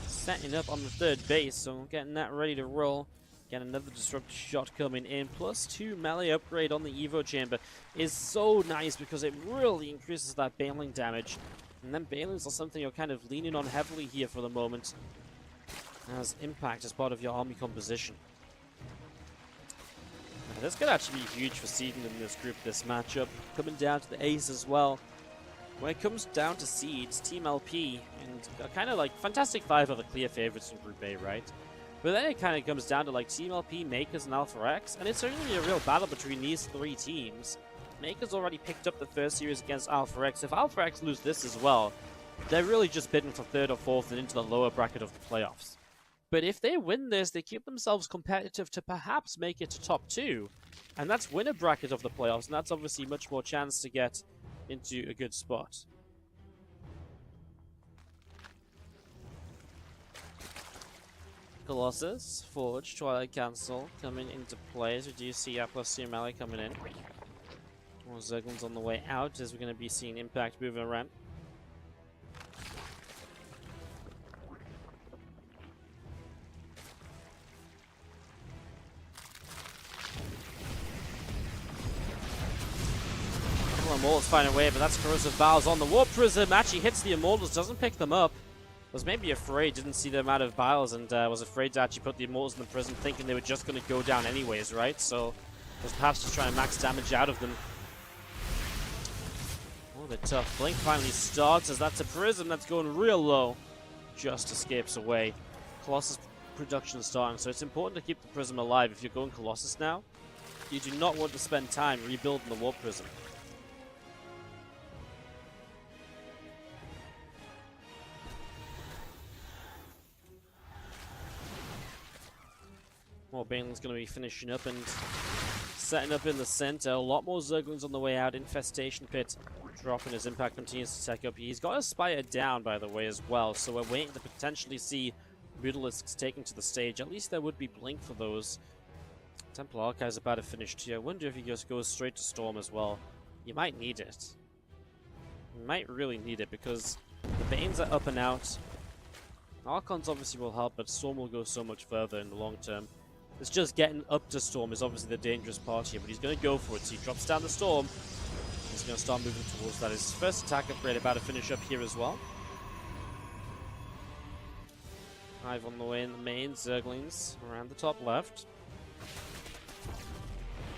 setting up on the third base. So getting that ready to roll. Get another disruptive shot coming in. +2 melee upgrade on the Evo Chamber is so nice because it really increases that Baneling damage. And then Banelings are something you're kind of leaning on heavily here for the moment, as Impact as part of your army composition. And this could actually be huge for seeding in this group, this matchup. Coming down to the ace as well. When it comes down to seeds, Team LP and kind of like Fantastic Five are the clear favorites in Group A, right? But then it kind of comes down to like Team LP, Makers, and Alpha X, and it's only a real battle between these three teams. Makers already picked up the first series against Alpha X. If Alpha X lose this as well, they're really just bidding for third or fourth and into the lower bracket of the playoffs. But if they win this, they keep themselves competitive to perhaps make it to top 2. And that's winner bracket of the playoffs, and that's obviously much more chance to get into a good spot. Colossus, Forge, Twilight Cancel coming into play as we do see our +2 melee coming in. More Zerglings on the way out as we're going to be seeing Impact moving around. Immortals find a way, but that's Corrosive Bowels on the Warp Prism. Actually hits the Immortals, doesn't pick them up. Was maybe afraid, didn't see them out of Biles, and was afraid to actually put the Immortals in the Prism, thinking they were just going to go down anyways, right? So was perhaps just trying to max damage out of them. Oh, they're tough. Blink finally starts as that's a Prism that's going real low. Just escapes away. Colossus production starting, so it's important to keep the Prism alive. If you're going Colossus now, you do not want to spend time rebuilding the Warp Prism. More Baneling's going to be finishing up and setting up in the center. A lot more Zerglings on the way out. Infestation Pit dropping as Impact continues to take up. He's got a Spire down, by the way, as well. So we're waiting to potentially see Mutalisks taken to the stage. At least there would be Blink for those. Temple Archive's about to finish too. I wonder if he just goes straight to Storm as well. You might need it. You might really need it because the Banes are up and out. Archons obviously will help, but Storm will go so much further in the long term. It's just getting up to Storm is obviously the dangerous part here, but he's going to go for it. So he drops down the Storm. He's going to start moving towards that. His first attack upgrade about to finish up here as well. Hive on the way in the main. Zerglings around the top left.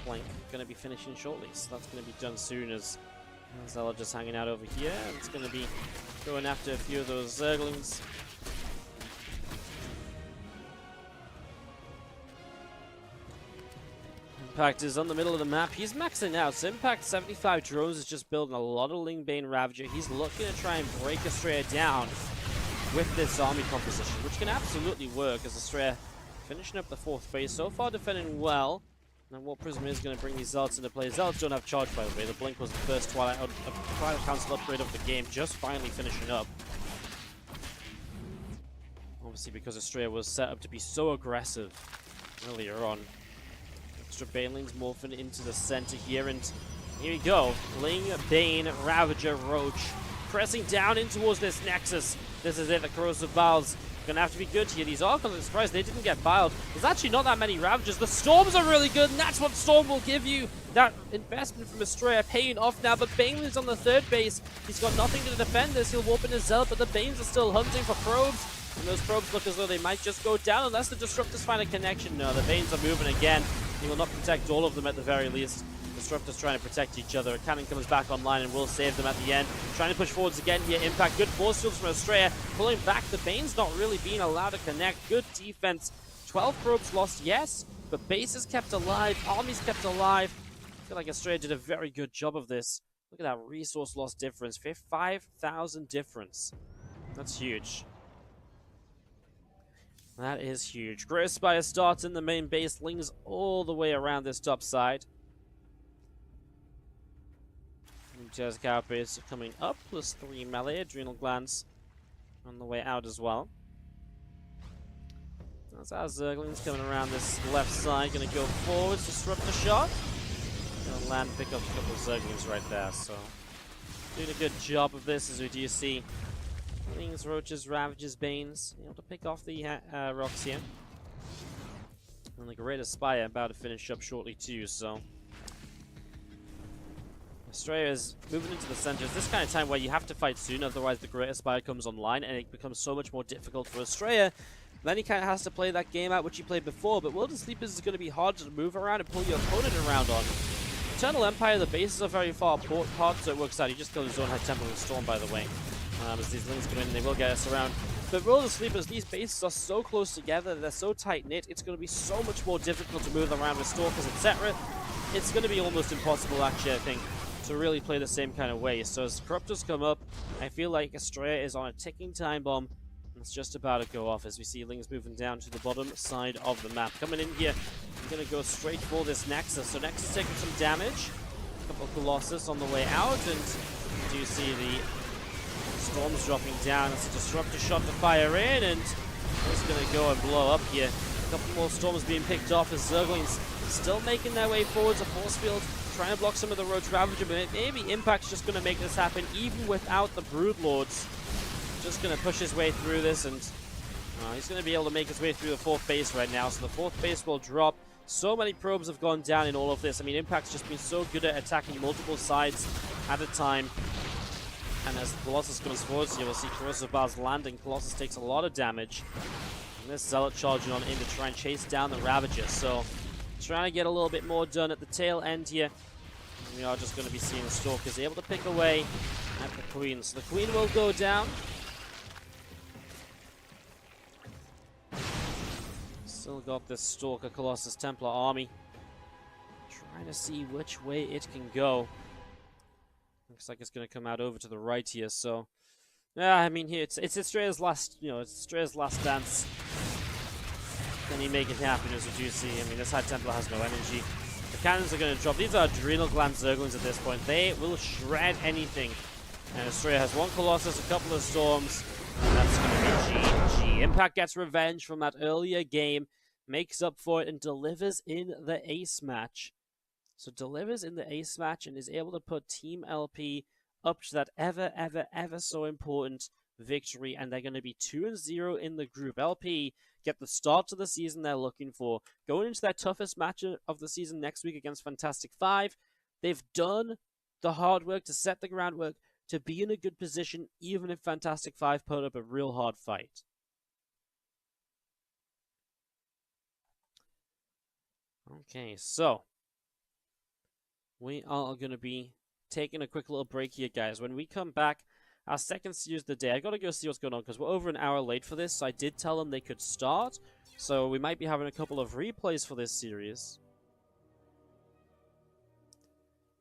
Blink going to be finishing shortly, so that's going to be done soon as Zella just hanging out over here. And it's going to be going after a few of those Zerglings. Impact is on the middle of the map. He's maxing out. So Impact 75 drones is just building a lot of Lingbane Ravager. He's looking to try and break Astrea down with this army composition, which can absolutely work as Astrea finishing up the 4th phase. So far defending well. And Warp Prism is going to bring these Zealots into play. Zealots don't have charge, by the way. The Blink was the first Twilight Council upgrade of the game, just finally finishing up. Obviously because Astrea was set up to be so aggressive earlier on. Extra Banelings morphing into the center here, and here we go. Ling, Bane, Ravager, Roach pressing down in towards this Nexus. This is it, the Corrosive Bowels gonna have to be good here. These Archons, I'm surprised they didn't get biled. There's actually not that many Ravagers. The Storms are really good, and that's what Storm will give you. That investment from Astrea paying off now, but Baneling's on the 3rd base. He's got nothing to defend this. He'll warp in his Zealot, but the Banes are still hunting for probes. And those probes look as though they might just go down unless the Disruptors find a connection. No, the Banes are moving again. He will not protect all of them at the very least. The Disruptors trying to protect each other. Cannon comes back online and will save them at the end. Trying to push forwards again here. Impact. Good force fields from Australia. Pulling back. The Bane's not really being allowed to connect. Good defense. 12 probes lost, yes, but bases kept alive. Armies kept alive. I feel like Australia did a very good job of this. Look at that resource loss difference. 5,000 difference. That's huge. That is huge. Great Spire starts in the main base. Lings all the way around this top side. Jazz Carapace coming up, +3 melee. Adrenal Glands on the way out as well. That's our Zerglings coming around this left side. Going to go forwards, disrupt the shot. Going to land, pick up a couple of Zerglings right there. So, doing a good job of this as we do see Lings, Roaches, Ravages, Banes. Able to pick off the rocks here. And the Great Spire about to finish up shortly too, so. Australia is moving into the center. It's this kind of time where you have to fight soon, otherwise the Great Spire comes online and it becomes so much more difficult for Australia. Then he kind of has to play that game out which he played before, but World of Sleepers is going to be hard to move around and pull your opponent around on. Eternal Empire, the bases are very far apart, so it works out. He just killed his own High Templar with Storm, by the way. As these Lings come in, they will get us around. But World of Sleepers, these bases are so close together, they're so tight-knit, it's going to be so much more difficult to move around with Stalkers, etc. It's going to be almost impossible, actually, I think, to really play the same kind of way. So as Corruptors come up, I feel like Australia is on a ticking time bomb. It's just about to go off as we see Lings moving down to the bottom side of the map. Coming in here, I'm going to go straight for this Nexus. So Nexus taking some damage. A couple of Colossus on the way out, and you do see the Storms dropping down. It's a Disruptor shot to fire in, and it's going to go and blow up here. A couple more Storms being picked off as Zerglings still making their way forwards. A Force Field trying to block some of the Roach Ravager, but maybe Impact's just going to make this happen even without the Broodlords. Just going to push his way through this, and he's going to be able to make his way through the 4th base right now. So the 4th base will drop. So many probes have gone down in all of this. I mean, Impact's just been so good at attacking multiple sides at a time. And as Colossus comes forward, you will see Corrosive Bars landing. Colossus takes a lot of damage. And this Zealot charging on in to try and chase down the Ravager. So trying to get a little bit more done at the tail end here. And we are just going to be seeing the Stalkers able to pick away at the Queen. So the Queen will go down. Still got this Stalker Colossus Templar army. Trying to see which way it can go. Looks like it's going to come out over to the right here. So, yeah, I mean, here it's Australia's last, it's Australia's last dance. Can he make it happen? As we do see, I mean, this High Templar has no energy. The cannons are going to drop. These are Adrenal Gland Zerglings at this point. They will shred anything. And Australia has one Colossus, a couple of Storms. And that's going to be GG. Impact gets revenge from that earlier game, makes up for it, and delivers in the ace match. So delivers in the ace match and is able to put Team LP up to that ever so important victory. And they're going to be 2-0 in the group. LP get the start to the season they're looking for. Going into their toughest match of the season next week against Fantastic Five, they've done the hard work to set the groundwork to be in a good position, even if Fantastic Five put up a real hard fight. Okay, so we are going to be taking a quick little break here, guys. When we come back, our second series of the day, I got to go see what's going on because we're over an hour late for this. So I did tell them they could start, so we might be having a couple of replays for this series.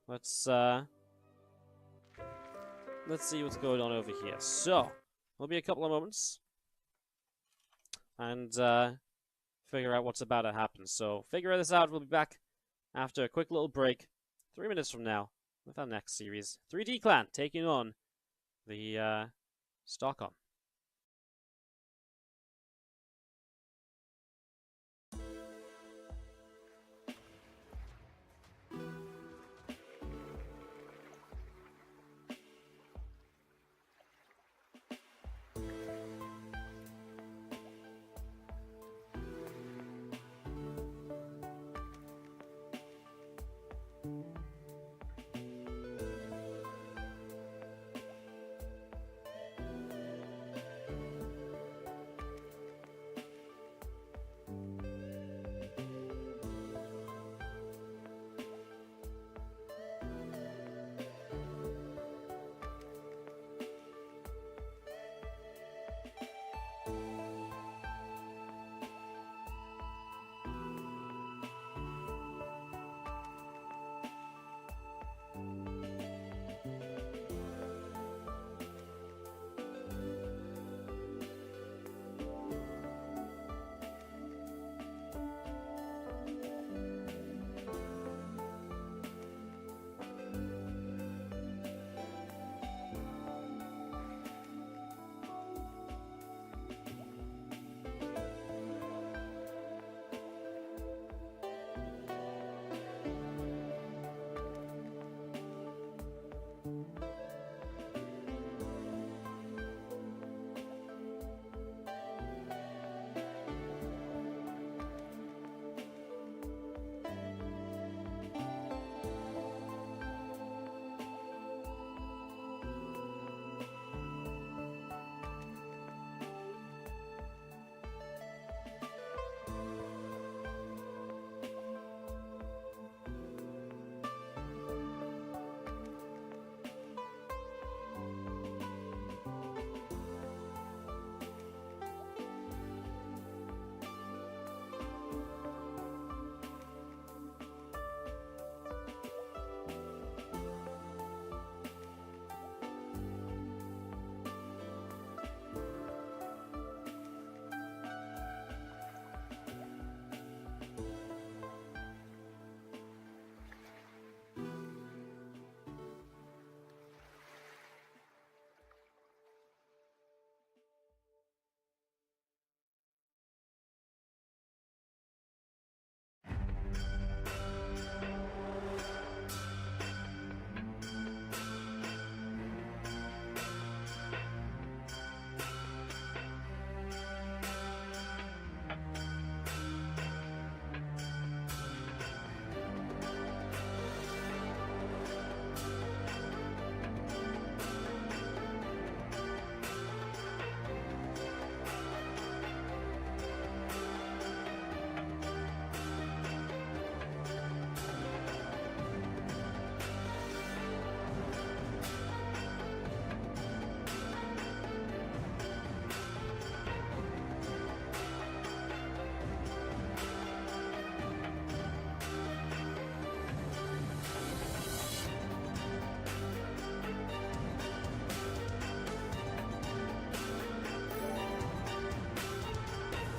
Let's see what's going on over here. So, there'll be a couple of moments. And figure out what's about to happen. So, figure this out. We'll be back after a quick little break. 3 minutes from now with our next series. 3D Clan taking on the Stockholm.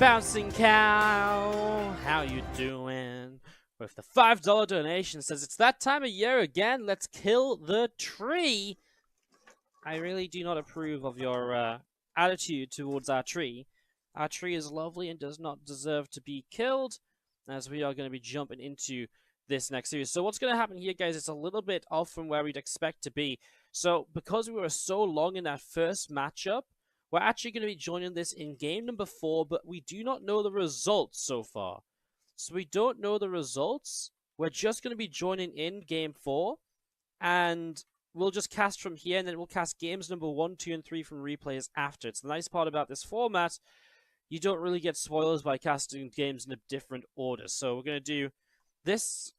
Bouncing Cow, how you doing? With the $5 donation, says it's that time of year again. Let's kill the tree. I really do not approve of your attitude towards our tree. Our tree is lovely and does not deserve to be killed, as we are going to be jumping into this next series. So what's going to happen here, guys, it's a little bit off from where we'd expect to be. So because we were so long in that first matchup, we're actually going to be joining this in game number 4, but we do not know the results so far. So we don't know the results. We're just going to be joining in game 4, and we'll just cast from here, and then we'll cast games number 1, 2, and 3 from replays after. It's the nice part about this format. You don't really get spoilers by casting games in a different order. So we're going to do this